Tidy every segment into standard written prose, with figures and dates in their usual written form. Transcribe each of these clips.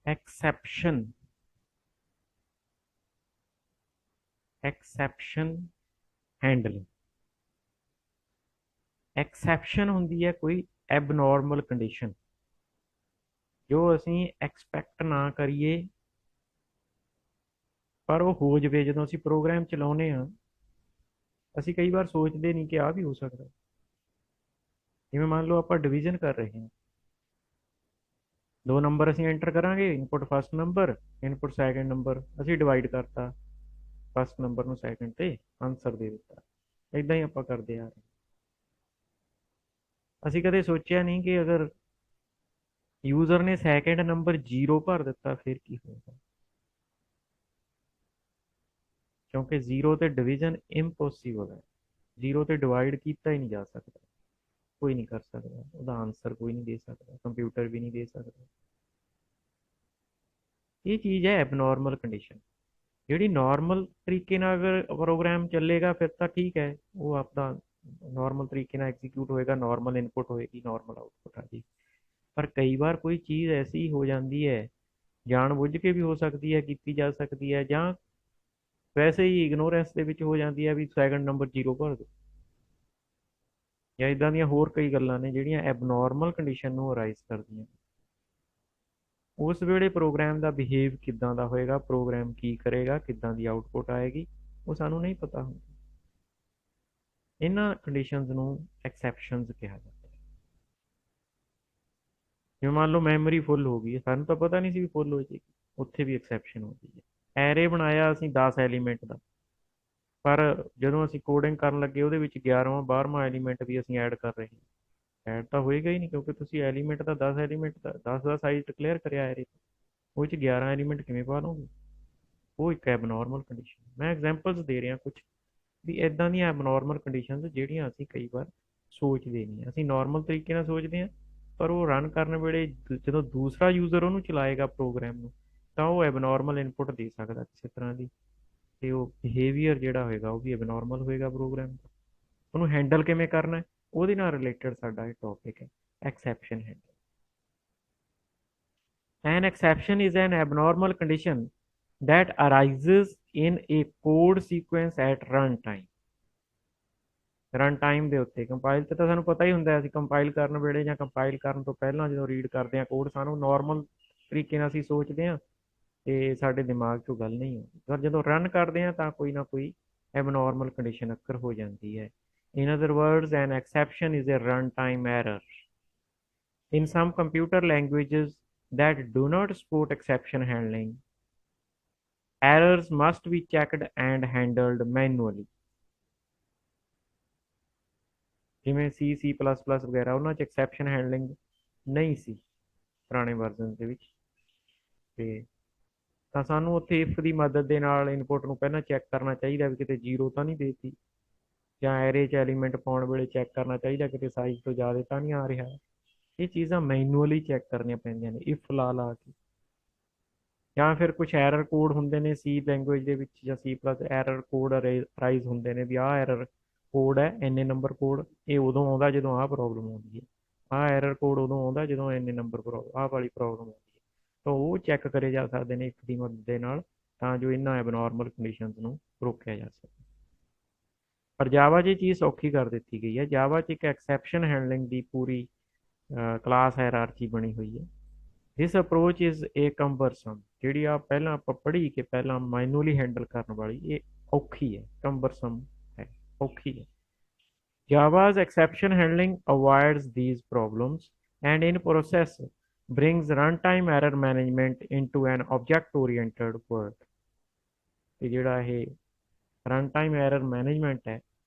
Exception exception handling. Exception ਹੁੰਦੀ ਹੈ ਕੋਈ ਐਬਨੋਰਮਲ ਕੰਡੀਸ਼ਨ ਜੋ ਅਸੀਂ ਐਕਸਪੈਕਟ ਨਾ ਕਰੀਏ ਪਰ ਉਹ ਹੋ ਜਵੇ ਜਦੋਂ ਅਸੀਂ ਪ੍ਰੋਗਰਾਮ ਚਲਾਉਂਦੇ ਹਾਂ। ਅਸੀਂ ਕਈ ਵਾਰ ਸੋਚਦੇ ਨਹੀਂ ਕਿ ਆਹ ਵੀ ਹੋ ਸਕਦਾ। ਜਿਵੇਂ ਮੰਨ ਲਓ ਆਪਾਂ ਡਿਵੀਜ਼ਨ ਕਰ ਰਹੇ ਹਾਂ, ਦੋ ਨੰਬਰ ਅਸੀਂ ਐਂਟਰ ਕਰਾਂਗੇ, input first number, input second number, ਅਸੀਂ ਡਿਵਾਈਡ ਕਰਤਾ ਫਸਟ ਨੰਬਰ ਨੂੰ ਸੈਕੰਡ ਤੇ ਆਨਸਰ ਦੇ ਦਿੱਤਾ। ਇਦਾਂ ਹੀ ਆਪਾਂ ਕਰਦੇ ਆ ਰਹੇ। ਅਸੀਂ ਕਦੇ ਸੋਚਿਆ ਨਹੀਂ ਕਿ ਅਗਰ ਯੂਜ਼ਰ ਨੇ ਸੈਕੰਡ ਨੰਬਰ 0 ਭਰ ਦਿੱਤਾ ਫਿਰ ਕੀ ਹੋਏਗਾ, ਕਿਉਂਕਿ 0 ਤੇ ਡਿਵੀਜ਼ਨ ਇੰਪੋਸੀਬਲ ਹੈ। 0 ਤੇ ਡਿਵਾਈਡ ਕੀਤਾ ਹੀ ਨਹੀਂ ਜਾ ਸਕਦਾ, ਕੋਈ ਨਹੀਂ ਕਰ ਸਕਦਾ, ਉਹਦਾ ਆਨਸਰ ਕੋਈ ਨਹੀਂ ਦੇ ਸਕਦਾ, ਕੰਪਿਊਟਰ ਵੀ ਨਹੀਂ ਦੇ ਸਕਦਾ। ਇਹ ਚੀਜ਼ ਹੈ ਐਬਨੋਰਮਲ ਕੰਡੀਸ਼ਨ। ਜਿਹੜੀ ਨੋਰਮਲ ਤਰੀਕੇ ਨਾਲ ਅਗਰ ਪ੍ਰੋਗਰਾਮ ਚੱਲੇਗਾ ਫਿਰ ਤਾਂ ਠੀਕ ਹੈ, ਉਹ ਆਪਦਾ ਨੋਰਮਲ ਤਰੀਕੇ ਨਾਲ ਐਗਜ਼ੀਕਿਊਟ ਹੋਏਗਾ, ਨੋਰਮਲ ਇਨਪੁਟ ਹੋਏਗੀ, ਨੋਰਮਲ ਆਊਟਪੁੱਟ ਆਏਗੀ। ਪਰ ਕਈ ਵਾਰ ਕੋਈ ਚੀਜ਼ ਐਸੀ ਹੋ ਜਾਂਦੀ ਹੈ, ਜਾਣ ਬੁੱਝ ਕੇ ਵੀ ਹੋ ਸਕਦੀ ਹੈ, ਕੀਤੀ ਜਾ ਸਕਦੀ ਹੈ, ਜਾਂ ਵੈਸੇ ਹੀ ਇਗਨੋਰੈਂਸ ਦੇ ਵਿੱਚ ਹੋ ਜਾਂਦੀ ਹੈ ਵੀ ਸੈਕੰਡ ਨੰਬਰ 0 ਭਰ ਦਿਓ, ਜਾਂ ਇਦਾਂ ਦੀਆਂ ਹੋਰ ਕਈ ਗੱਲਾਂ ਨੇ ਜਿਹੜੀਆਂ ਐਬਨੋਰਮਲ ਕੰਡੀਸ਼ਨ ਨੂੰ ਅਰਾਈਜ਼ ਕਰਦੀਆਂ। ਉਸ ਵੇਲੇ ਪ੍ਰੋਗਰਾਮ ਦਾ ਬਿਹੇਵ ਕਿੱਦਾਂ ਦਾ ਹੋਏਗਾ, ਪ੍ਰੋਗਰਾਮ ਕੀ ਕਰੇਗਾ, ਕਿੱਦਾਂ ਦੀ ਆਊਟਪੁੱਟ ਆਏਗੀ, ਉਹ ਸਾਨੂੰ ਨਹੀਂ ਪਤਾ ਹੁੰਦਾ। ਇਹਨਾਂ ਕੰਡੀਸ਼ਨਸ ਨੂੰ ਐਕਸੈਪਸ਼ਨਸ ਕਿਹਾ ਜਾਂਦਾ ਹੈ। ਜਿਵੇਂ ਮੰਨ ਲਓ ਮੈਮਰੀ ਫੁੱਲ ਹੋ ਗਈ ਹੈ, ਸਾਨੂੰ ਤਾਂ ਪਤਾ ਨਹੀਂ ਸੀ ਵੀ ਫੁੱਲ ਹੋ ਜਾਏਗੀ, ਉੱਥੇ ਵੀ ਐਕਸੈਪਸ਼ਨ ਹੁੰਦੀ ਹੈ। ਐਰੇ ਬਣਾਇਆ ਅਸੀਂ 10 ਐਲੀਮੈਂਟ ਦਾ, ਪਰ ਜਦੋਂ ਅਸੀਂ ਕੋਡਿੰਗ ਕਰਨ ਲੱਗੇ ਉਹਦੇ ਵਿੱਚ 11ਵਾਂ 12ਵਾਂ ਐਲੀਮੈਂਟ ਵੀ ਅਸੀਂ ਐਡ ਕਰ ਰਹੇ ਹਾਂ। ਐਡ ਤਾਂ ਹੋਏਗਾ ਹੀ ਨਹੀਂ, ਕਿਉਂਕਿ ਤੁਸੀਂ ਐਲੀਮੈਂਟ ਦਾ 10 ਐਲੀਮੈਂਟ ਦਾ 10 ਦਾ ਸਾਈਜ਼ ਡਿਕਲੇਅਰ ਕਰਿਆ ਐਰੇ, ਉਹ 'ਚ 11 ਐਲੀਮੈਂਟ ਕਿਵੇਂ ਪਾ ਲਓਗੇ। ਉਹ ਇੱਕ ਐਬਨੋਰਮਲ ਕੰਡੀਸ਼ਨ। ਮੈਂ ਐਗਜ਼ਾਮਪਲਸ ਦੇ ਰਿਹਾ ਕੁਝ ਵੀ ਇਦਾਂ ਦੀਆਂ ਐਬਨੋਰਮਲ ਕੰਡੀਸ਼ਨਸ ਜਿਹੜੀਆਂ ਅਸੀਂ ਕਈ ਵਾਰ ਸੋਚਦੇ ਨਹੀਂ। ਅਸੀਂ ਨਾਰਮਲ ਤਰੀਕੇ ਨਾਲ ਸੋਚਦੇ ਹਾਂ, ਪਰ ਉਹ ਰਨ ਕਰਨ ਵੇਲੇ ਜਦੋਂ ਦੂਸਰਾ ਯੂਜ਼ਰ ਉਹਨੂੰ ਚਲਾਏਗਾ ਪ੍ਰੋਗਰਾਮ ਨੂੰ, ਤਾਂ ਉਹ ਐਬਨੋਰਮਲ ਇਨਪੁਟ ਦੇ ਸਕਦਾ ਕਿਸੇ ਤਰ੍ਹਾਂ ਦੀ, ਤੇ ਉਹ ਬਿਹੇਵੀਅਰ ਜਿਹੜਾ ਹੋਏਗਾ ਉਹ ਵੀ ਐਬਨੋਰਮਲ ਹੋਏਗਾ ਪ੍ਰੋਗਰਾਮ ਦਾ। ਉਹਨੂੰ ਹੈਂਡਲ ਕਿਵੇਂ ਕਰਨਾ ਹੈ, ਉਹਦੇ ਨਾਲ ਰਿਲੇਟਡ ਸਾਡਾ ਇਹ ਟੌਪਿਕ ਹੈ, exception handle. An exception is an abnormal condition that arises in a code sequence at runtime। Run time ਦੇ ਉੱਤੇ ਕੰਪਾਈਲ ਤੇ ਤਾਂ ਸਾਨੂੰ ਪਤਾ ਹੀ ਹੁੰਦਾ, ਅਸੀਂ ਕੰਪਾਈਲ ਕਰਨ ਵੇਲੇ ਜਾਂ ਕੰਪਾਈਲ ਕਰਨ ਤੋਂ ਪਹਿਲਾਂ ਜਦੋਂ ਰੀਡ ਕਰਦੇ ਹਾਂ ਕੋਡ, ਸਾਨੂੰ ਨਾਰਮਲ ਤਰੀਕੇ ਨਾਲ ਅਸੀਂ ਸੋਚਦੇ ਹਾਂ ਤੇ ਸਾਡੇ ਦਿਮਾਗ 'ਚੋਂ ਗੱਲ ਨਹੀਂ ਆਉਂਦੀ। ਪਰ ਜਦੋਂ ਰਨ ਕਰਦੇ ਹਾਂ ਤਾਂ ਕੋਈ ਨਾ ਕੋਈ ਐਬਨੋਰਮਲ ਕੰਡੀਸ਼ਨ ਅਕਰ ਹੋ ਜਾਂਦੀ ਹੈ। In other words, an exception is a runtime error. In some computer languages that do not support exception handling, errors must be checked and handled manually। ਜਿਵੇਂ C ਵਗੈਰਾ, ਉਹਨਾਂ 'ਚ ਐਕਸੈਪਸ਼ਨ ਹੈਂਡਲਿੰਗ ਨਹੀਂ ਸੀ ਪੁਰਾਣੇ version ਦੇ ਵਿੱਚ, ਤੇ ਤਾਂ ਸਾਨੂੰ ਉੱਥੇ ਇਫ ਦੀ ਮਦਦ ਦੇ ਨਾਲ ਇਨਪੁਟ ਨੂੰ ਪਹਿਲਾਂ ਚੈੱਕ ਕਰਨਾ ਚਾਹੀਦਾ ਵੀ ਕਿਤੇ 0 ਤਾਂ ਨਹੀਂ ਦੇਤੀ, ਜਾਂ ਐਰੇ 'ਚ ਐਲੀਮੈਂਟ ਪਾਉਣ ਵੇਲੇ ਚੈੱਕ ਕਰਨਾ ਚਾਹੀਦਾ ਕਿਤੇ ਸਾਈਜ਼ ਤੋਂ ਜ਼ਿਆਦਾ ਤਾਂ ਨਹੀਂ ਆ ਰਿਹਾ। ਇਹ ਚੀਜ਼ਾਂ ਮੈਨੂਅਲੀ ਚੈੱਕ ਕਰਨੀਆਂ ਪੈਂਦੀਆਂ ਨੇ ਇਫ ਲਾ ਕੇ। ਜਾਂ ਫਿਰ ਕੁਝ ਐਰਰ ਕੋਡ ਹੁੰਦੇ ਨੇ ਸੀ ਲੈਂਗੁਏਜ ਦੇ ਵਿੱਚ ਜਾਂ C+, ਐਰਰ ਕੋਡ ਅਰਾਈਜ਼ ਹੁੰਦੇ ਨੇ ਵੀ ਆਹ ਐਰਰ ਕੋਡ ਹੈ, ਇੰਨੇ ਨੰਬਰ ਕੋਡ, ਇਹ ਉਦੋਂ ਆਉਂਦਾ ਜਦੋਂ ਆਹ ਪ੍ਰੋਬਲਮ ਆਉਂਦੀ ਹੈ, ਆਹ ਐਰਰ ਕੋਡ ਉਦੋਂ ਆਉਂਦਾ ਜਦੋਂ ਇੰਨੇ ਨੰਬਰ ਆਹ ਵਾਲੀ ਪ੍ਰੋਬਲਮ ਆਉਂਦੀ ਹੈ। ਤਾਂ ਉਹ ਚੈੱਕ ਕਰੇ ਜਾ ਸਕਦੇ ਨੇ ਇੱਕ ਦੀ ਮਦਦ ਦੇ ਨਾਲ, ਤਾਂ ਜੋ ਇਹਨਾਂ ਐਬਨੋਰਮਲ ਕੰਡੀਸ਼ਨਸ ਨੂੰ ਰੋਕਿਆ ਜਾ ਸਕੇ। ਪਰ ਜਾਵਾ 'ਚ ਇਹ ਚੀਜ਼ ਸੌਖੀ ਕਰ ਦਿੱਤੀ ਗਈ ਹੈ। ਜਾਵਾ 'ਚ ਇੱਕ ਐਕਸੈਪਸ਼ਨ ਹੈਂਡਲਿੰਗ ਦੀ ਪੂਰੀ ਕਲਾਸ ਹਾਇਰਾਰਕੀ ਬਣੀ ਹੋਈ ਹੈ। ਦਿਸ ਅਪਰੋਚ ਇਜ਼ ਏ ਕੰਬਰਸਮ। ਜਿਹੜੀ ਆ ਪਹਿਲਾਂ ਆਪਾਂ ਪੜ੍ਹੀ ਕਿ ਪਹਿਲਾਂ ਮੈਨੂਅਲੀ ਹੈਂਡਲ ਕਰਨ ਵਾਲੀ, ਇਹ ਔਖੀ ਹੈ, ਕੰਬਰਸਮ ਹੈ, ਔਖੀ ਹੈ। Java's exception handling avoids these problems and in process brings runtime error management into an object-oriented world। ਤੇ ਜਿਹੜਾ ਇਹ ਰਨਟਾਈਮ ਐਰਰ ਮੈਨੇਜਮੈਂਟ ਹੈ,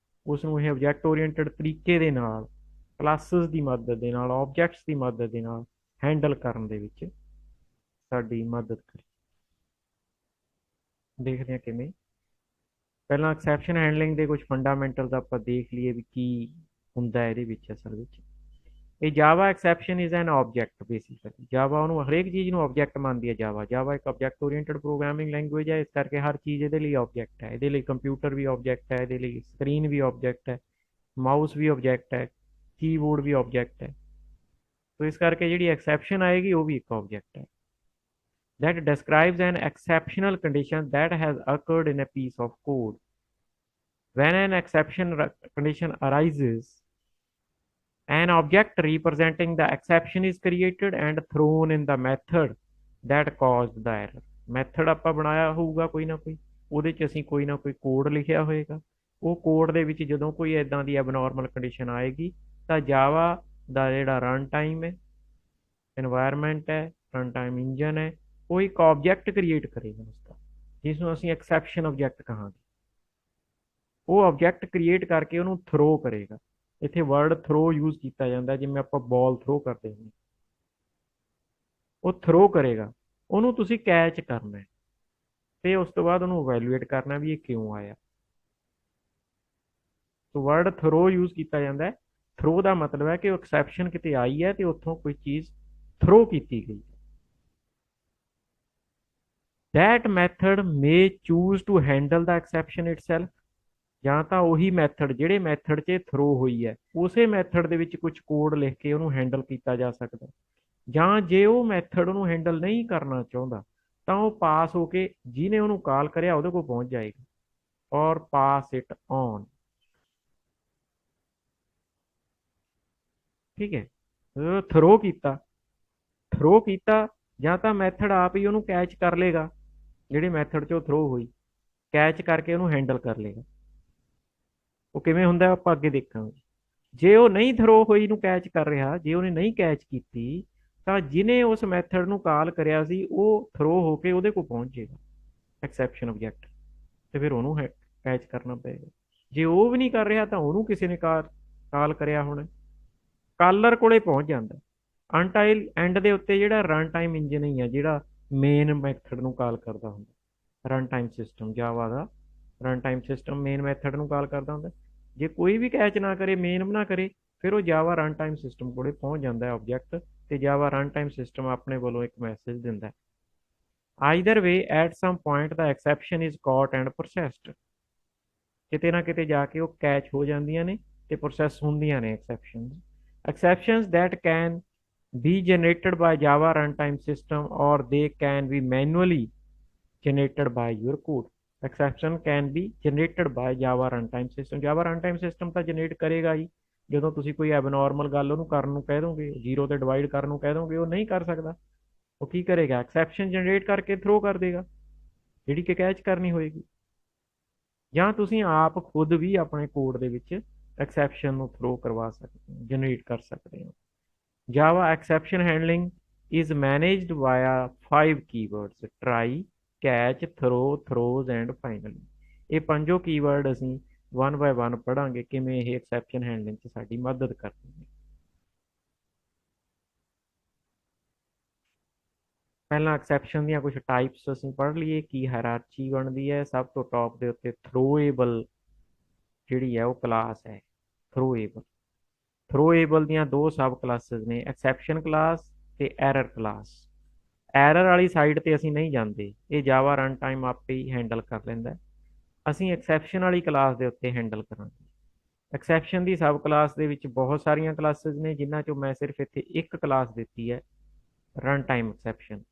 ਉਸ ਨੂੰ ਇਹ ਆਬਜੈਕਟ ਓਰੀਐਂਟਡ ਤਰੀਕੇ ਦੇ ਨਾਲ, ਕਲਾਸਿਸ ਦੀ ਮਦਦ ਦੇ ਨਾਲ, ਆਬਜੈਕਟਸ ਦੀ ਮਦਦ ਦੇ ਨਾਲ ਹੈਂਡਲ ਕਰਨ ਦੇ ਵਿੱਚ ਸਾਡੀ ਮਦਦ ਕਰੇ। ਦੇਖਦੇ ਹਾਂ ਕਿਵੇਂ। ਪਹਿਲਾਂ ਐਕਸੈਪਸ਼ਨ ਹੈਂਡਲਿੰਗ ਦੇ ਕੁਝ ਫੰਡਾਮੈਂਟਲਸ ਆਪਾਂ ਦੇਖ ਲਈਏ ਵੀ ਕੀ ਹੁੰਦਾ ਇਹਦੇ ਵਿੱਚ ਅਸਲ ਵਿੱਚ। ਇਹ Java exception is an object. Basically Java ਉਹਨੂੰ ਹਰੇਕ ਚੀਜ਼ ਨੂੰ ਆਬਜੈਕਟ ਮੰਨਦੀ ਹੈ। ਜਾਵਾ ਇੱਕ ਆਬਜੈਕਟ ਓਰੀਐਂਟਡ ਪ੍ਰੋਗਰਾਮਿੰਗ ਲੈਂਗੁਏਜ ਹੈ, ਇਸ ਕਰਕੇ ਹਰ ਚੀਜ਼ ਇਹਦੇ ਲਈ ਆਬਜੈਕਟ ਹੈ। ਇਹਦੇ ਲਈ ਕੰਪਿਊਟਰ ਵੀ ਆਬਜੈਕਟ ਹੈ, ਇਹਦੇ ਲਈ ਸਕਰੀਨ ਵੀ ਆਬਜੈਕਟ ਹੈ, ਮਾਊਸ ਵੀ ਆਬਜੈਕਟ ਹੈ, ਕੀਬੋਰਡ ਵੀ ਆਬਜੈਕਟ ਹੈ। ਤੋ ਇਸ ਕਰਕੇ ਜਿਹੜੀ ਐਕਸੈਪਸ਼ਨ ਆਏਗੀ ਉਹ ਵੀ ਇੱਕ ਆਬਜੈਕਟ ਹੈ। that describes an exceptional condition that has occurred in a piece of code. When an condition arises, an object representing the exception is created and thrown in the method that caused the error. Method ਆਪਾਂ ਬਣਾਇਆ ਹੋਊਗਾ ਕੋਈ ਨਾ ਕੋਈ, ਉਹਦੇ 'ਚ ਅਸੀਂ ਕੋਈ ਨਾ ਕੋਈ ਕੋਡ ਲਿਖਿਆ ਹੋਏਗਾ। ਉਹ ਕੋਡ ਦੇ ਵਿੱਚ ਜਦੋਂ ਕੋਈ ਇੱਦਾਂ ਦੀ ਐਬਨੋਰਮਲ ਕੰਡੀਸ਼ਨ ਆਏਗੀ ਤਾਂ ਜਾਵਾ ਦਾ ਜਿਹੜਾ ਰਨ ਟਾਈਮ ਹੈ, ਇਨਵਾਇਰਮੈਂਟ ਹੈ, ਰਨ ਟਾਈਮ ਇੰਜਨ ਹੈ, ਉਹ ਇੱਕ ਆਬਜੈਕਟ ਕ੍ਰੀਏਟ ਕਰੇਗਾ ਉਸਦਾ, ਜਿਸ ਨੂੰ ਅਸੀਂ ਐਕਸੈਪਸ਼ਨ ਆਬਜੈਕਟ ਕਹਾਂਗੇ। ਉਹ ਆਬਜੈਕਟ ਕ੍ਰੀਏਟ ਕਰਕੇ ਉਹਨੂੰ ਥਰੋ ਕਰੇਗਾ। ਇੱਥੇ ਵਰਡ ਥਰੋ ਯੂਜ਼ ਕੀਤਾ ਜਾਂਦਾ, ਜਿਵੇਂ ਆਪਾਂ ਬਾਲ ਥਰੋ ਕਰਦੇ ਹਾਂ, ਉਹ ਥਰੋ ਕਰੇਗਾ, ਉਹਨੂੰ ਤੁਸੀਂ ਕੈਚ ਕਰਨਾ ਹੈ ਤੇ ਉਸ ਤੋਂ ਬਾਅਦ ਉਹਨੂੰ ਇਵੈਲੂਏਟ ਕਰਨਾ ਵੀ ਇਹ ਕਿਉਂ ਆਇਆ। ਸੋ ਵਰਡ ਥਰੋ ਯੂਜ਼ ਕੀਤਾ ਜਾਂਦਾ ਹੈ। ਥਰੋ ਦਾ ਮਤਲਬ ਹੈ ਕਿ ਉਹ ਐਕਸੈਪਸ਼ਨ ਕਿਤੇ ਆਈ ਹੈ ਤੇ ਉੱਥੋਂ ਕੋਈ ਚੀਜ਼ ਥਰੋ ਕੀਤੀ ਗਈ। That method may choose to handle the exception itself, ਜਾਂ ਤਾਂ ਉਹੀ ਮੈਥਡ ਜਿਹੜੇ ਮੈਥਡ 'ਚ ਥਰੋ ਹੋਈ ਹੈ ਉਸੇ ਮੈਥਡ ਦੇ ਵਿੱਚ ਕੁਝ ਕੋਡ ਲਿਖ ਕੇ ਉਹਨੂੰ ਹੈਂਡਲ ਕੀਤਾ ਜਾ ਸਕਦਾ, ਜਾਂ ਜੇ ਉਹ ਮੈਥਡ ਉਹਨੂੰ ਹੈਂਡਲ ਨਹੀਂ ਕਰਨਾ ਚਾਹੁੰਦਾ ਤਾਂ ਉਹ ਪਾਸ ਹੋ ਕੇ ਜਿਹਨੇ ਉਹਨੂੰ ਕਾਲ ਕਰਿਆ ਉਹਦੇ ਕੋਲ ਪਹੁੰਚ ਜਾਏਗਾ, ਔਰ ਪਾਸ ਇਟ ਔਨ। ਠੀਕ ਹੈ, ਥਰੋ ਕੀਤਾ ਜਾਂ ਤਾਂ ਮੈਥਡ ਆਪ ਹੀ ਉਹਨੂੰ ਕੈਚ ਕਰ ਲੇਗਾ, ਜਿਹੜੇ ਮੈਥਡ 'ਚ ਉਹ ਥਰੋ ਹੋਈ ਕੈਚ ਕਰਕੇ ਉਹਨੂੰ ਹੈਂਡਲ ਕਰ ਲੇਗਾ। ਉਹ ਕਿਵੇਂ ਹੁੰਦਾ ਆਪਾਂ ਅੱਗੇ ਦੇਖਾਂਗੇ। ਜੇ ਉਹ ਨਹੀਂ ਥਰੋ ਹੋਈ ਨੂੰ ਕੈਚ ਕਰ ਰਿਹਾ, ਜੇ ਉਹਨੇ ਨਹੀਂ ਕੈਚ ਕੀਤੀ ਤਾਂ ਜਿਹਨੇ ਉਸ ਮੈਥਡ ਨੂੰ ਕਾਲ ਕਰਿਆ ਸੀ ਉਹ ਥਰੋ ਹੋ ਕੇ ਉਹਦੇ ਕੋਲ ਪਹੁੰਚ ਜਾਏਗਾ ਐਕਸੈਪਸ਼ਨ ਆਬਜੈਕਟ, ਤੇ ਫਿਰ ਉਹਨੂੰ ਕੈਚ ਕਰਨਾ ਪਏਗਾ। ਜੇ ਉਹ ਵੀ ਨਹੀਂ ਕਰ ਰਿਹਾ ਤਾਂ ਉਹਨੂੰ ਕਿਸੇ ਨੇ ਕਾਲ ਕਰਿਆ ਹੋਣਾ, ਕਾਲਰ ਕੋਲੇ ਪਹੁੰਚ ਜਾਂਦਾ। ਅਨਟਾਈਲ ਐਂਡ ਦੇ ਉੱਤੇ ਜਿਹੜਾ ਰਨ ਟਾਈਮ ਇੰਜਨ ਹੀ ਹੈ ਜਿਹੜਾ ਮੇਨ ਮੈਥਡ ਨੂੰ ਕਾਲ ਕਰਦਾ ਹੁੰਦਾ। ਰਨ ਟਾਈਮ ਸਿਸਟਮ ਜਾਵਾ ਦਾ run time system main method ਨੂੰ ਕਾਲ ਕਰਦਾ ਹੁੰਦਾ। ਜੇ ਕੋਈ ਵੀ ਕੈਚ ਨਾ ਕਰੇ, ਮੇਨ ਨਾ ਕਰੇ, ਫਿਰ ਉਹ ਜਾਵਾ ਰਨ ਟਾਈਮ ਸਿਸਟਮ ਕੋਲੇ ਪਹੁੰਚ ਜਾਂਦਾ ਹੈ ਆਬਜੈਕਟ, ਤੇ ਜਾਵਾ ਰਨ ਟਾਈਮ ਸਿਸਟਮ ਆਪਣੇ ਵੱਲੋਂ ਇੱਕ ਮੈਸੇਜ ਦਿੰਦਾ। Either way at some point the exception is caught and processed, ਕਿਤੇ ਨਾ ਕਿਤੇ ਜਾ ਕੇ ਉਹ ਕੈਚ ਹੋ ਜਾਂਦੀਆਂ ਨੇ ਤੇ ਪ੍ਰੋਸੈਸ ਹੁੰਦੀਆਂ ਨੇ exceptions that can be generated by Java runtime system, or they can be manually generated by your code. Exception can be generated by Java runtime system. Java runtime system ਤਾਂ generate ਕਰੇਗਾ ਹੀ, ਜਦੋਂ ਤੁਸੀਂ ਕੋਈ abnormal ਗੱਲ ਉਹਨੂੰ ਕਰਨ ਨੂੰ ਕਹਿ ਦੋਗੇ, ਜ਼ੀਰੋ ਤੇ ਡਿਵਾਈਡ ਕਰਨ ਨੂੰ ਕਹਿ ਦੋਗੇ, ਉਹ ਨਹੀਂ ਕਰ ਸਕਦਾ। ਉਹ ਕੀ ਕਰੇਗਾ, ਐਕਸੈਪਸ਼ਨ ਜਨਰੇਟ ਕਰਕੇ ਥਰੋ ਕਰ ਦੇਗਾ, ਜਿਹੜੀ ਕਿ ਕੈਚ ਕਰਨੀ ਹੋਏਗੀ। ਜਾਂ ਤੁਸੀਂ ਆਪ ਖੁਦ ਵੀ ਆਪਣੇ ਕੋਡ ਦੇ ਵਿੱਚ ਐਕਸੈਪਸ਼ਨ ਨੂੰ ਥਰੋ ਕਰਵਾ ਸਕਦੇ ਹੋ, ਜਨਰੇਟ ਕਰ ਸਕਦੇ ਹੋ। Java exception handling is managed via 5 keywords: try, catch, throw, throws and finally। ਇਹ ਪੰਜੋ ਕੀਵਰਡ ਅਸੀਂ one by one ਪੜਾਂਗੇ ਕਿਵੇਂ ਇਹ ਐਕਸੈਪਸ਼ਨ ਹੈਂਡਲਿੰਗ 'ਚ ਸਾਡੀ ਮਦਦ ਕਰਦੇ ਨੇ। ਪਹਿਲਾਂ ਐਕਸੈਪਸ਼ਨ ਦੀਆਂ ਕੁਝ ਟਾਈਪਸ ਅਸੀਂ ਪੜ੍ਹ ਲਈਏ, ਕੀ ਹਾਇਰਾਰਕੀ ਬਣਦੀ ਹੈ। ਸਭ ਤੋਂ ਟੌਪ ਦੇ ਉੱਤੇ ਥਰੋਏਬਲ ਜਿਹੜੀ ਹੈ ਉਹ ਕਲਾਸ ਹੈ। ਥਰੋਏਬਲ ਦੀਆਂ ਦੋ ਸਬ ਕਲਾਸਿਸ ਨੇ, ਐਕਸੈਪਸ਼ਨ ਕਲਾਸ ਤੇ ਐਰਰ ਕਲਾਸ। ਐਰਰ ਵਾਲੀ ਸਾਈਡ ਤੇ ਅਸੀਂ ਨਹੀਂ ਜਾਂਦੇ, ਇਹ ਜਾਵਾ ਰਨ ਟਾਈਮ ਆਪੇ ਹੀ ਹੈਂਡਲ ਕਰ ਲੈਂਦਾ। ਅਸੀਂ ਐਕਸੈਪਸ਼ਨ ਵਾਲੀ ਕਲਾਸ ਦੇ ਉੱਤੇ ਹੈਂਡਲ ਕਰਾਂਗੇ। ਐਕਸੈਪਸ਼ਨ ਦੀ ਸਬ ਕਲਾਸ ਦੇ ਵਿੱਚ ਬਹੁਤ ਸਾਰੀਆਂ ਕਲਾਸਿਸ ਨੇ, ਜਿਨ੍ਹਾਂ ਚੋਂ ਮੈਂ ਸਿਰਫ ਇੱਥੇ ਇੱਕ ਕਲਾਸ ਦਿੱਤੀ ਹੈ, ਰਨ ਟਾਈਮ ਐਕਸੈਪਸ਼ਨ।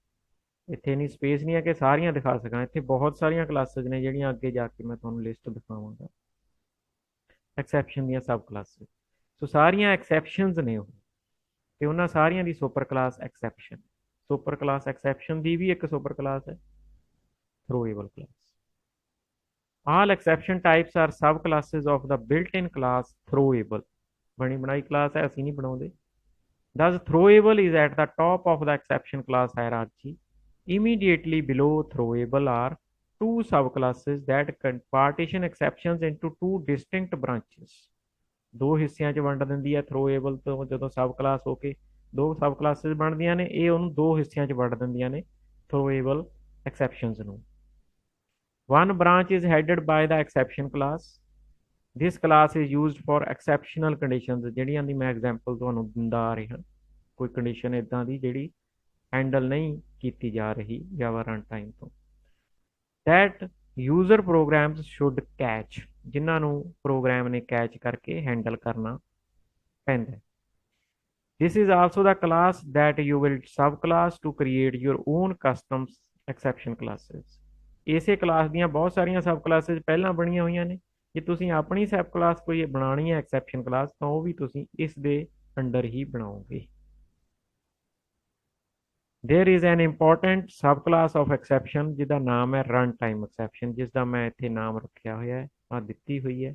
ਇੱਥੇ ਨਹੀਂ ਸਪੇਸ ਨਹੀਂ ਹੈ ਕਿ ਸਾਰੀਆਂ ਦਿਖਾ ਸਕਾਂ, ਇੱਥੇ ਬਹੁਤ ਸਾਰੀਆਂ ਕਲਾਸਿਸ ਨੇ ਜਿਹੜੀਆਂ ਅੱਗੇ ਜਾ ਕੇ ਮੈਂ ਤੁਹਾਨੂੰ ਲਿਸਟ ਦਿਖਾਵਾਂਗਾ ਐਕਸੈਪਸ਼ਨ ਦੀਆਂ ਸਬ ਕਲਾਸਿਸ। ਸੋ ਸਾਰੀਆਂ ਐਕਸੈਪਸ਼ਨਸ ਨੇ ਉਹ, ਤੇ ਉਹਨਾਂ ਸਾਰੀਆਂ ਦੀ super class exception. Super class exception ਦੀ ਵੀ ਇੱਕ ਸੁਪਰ ਕਲਾਸ ਹੈ, throwable class. All exception types are sub classes of the built in class throwable. ਬਣੀ ਬਣਾਈ ਕਲਾਸ ਹੈ, ਅਸੀਂ ਨਹੀਂ ਬਣਾਉਂਦੇ। Thus, throwable is at the top of the exception class hierarchy. Immediately below throwable are two subclasses that can partition exceptions into two distinct branches. ਦੋ ਹਿੱਸਿਆਂ 'ਚ ਵੰਡ ਦਿੰਦੀ ਹੈ ਥਰੋਏਬਲ ਤੋਂ, ਜਦੋਂ ਸਬ ਕਲਾਸ ਹੋ ਕੇ ਦੋ ਸਬ ਕਲਾਸਿਸ ਬਣਦੀਆਂ ਨੇ, ਇਹ ਉਹਨੂੰ ਦੋ ਹਿੱਸਿਆਂ 'ਚ ਵੰਡ ਦਿੰਦੀਆਂ ਨੇ ਥਰੋਏਬਲ ਐਕਸੈਪਸ਼ਨਸ ਨੂੰ। One branch is headed by the exception class. This class is used for exceptional conditions, ਜਿਹੜੀਆਂ ਦੀ ਮੈਂ ਐਗਜ਼ਾਮਪਲ ਤੁਹਾਨੂੰ ਦਿੰਦਾ ਆ ਰਿਹਾ। ਕੋਈ ਕੰਡੀਸ਼ਨ ਇੱਦਾਂ ਦੀ ਜਿਹੜੀ ਹੈਂਡਲ ਨਹੀਂ ਕੀਤੀ ਜਾ ਰਹੀ ਜਾਵਾ ਰਨ ਟਾਈਮ ਤੋਂ। That user programs should catch, ਜਿਨ੍ਹਾਂ ਨੂੰ ਪ੍ਰੋਗਰਾਮ ਨੇ ਕੈਚ ਕਰਕੇ ਹੈਂਡਲ ਕਰਨਾ ਪੈਂਦਾ। This is also the class that you will subclass to create your own custom exception classes. ਇਸੇ ਕਲਾਸ ਦੀਆਂ ਬਹੁਤ ਸਾਰੀਆਂ ਸਬ ਕਲਾਸਿਸ ਪਹਿਲਾਂ ਬਣੀਆਂ ਹੋਈਆਂ ਨੇ। ਜੇ ਤੁਸੀਂ ਆਪਣੀ ਸਬ ਕਲਾਸ ਕੋਈ ਬਣਾਉਣੀ ਹੈ ਐਕਸੈਪਸ਼ਨ ਕਲਾਸ, ਤਾਂ ਉਹ ਵੀ ਤੁਸੀਂ ਇਸ ਦੇ ਅੰਡਰ ਹੀ ਬਣਾਓਗੇ। देयर इज एन इंपॉर्टेंट सब क्लास ऑफ एक्सैप्शन जिसका नाम है रन टाइम एक्सैप्शन, जिसका मैं इतने नाम रखा हुआ है, आ दी हुई है।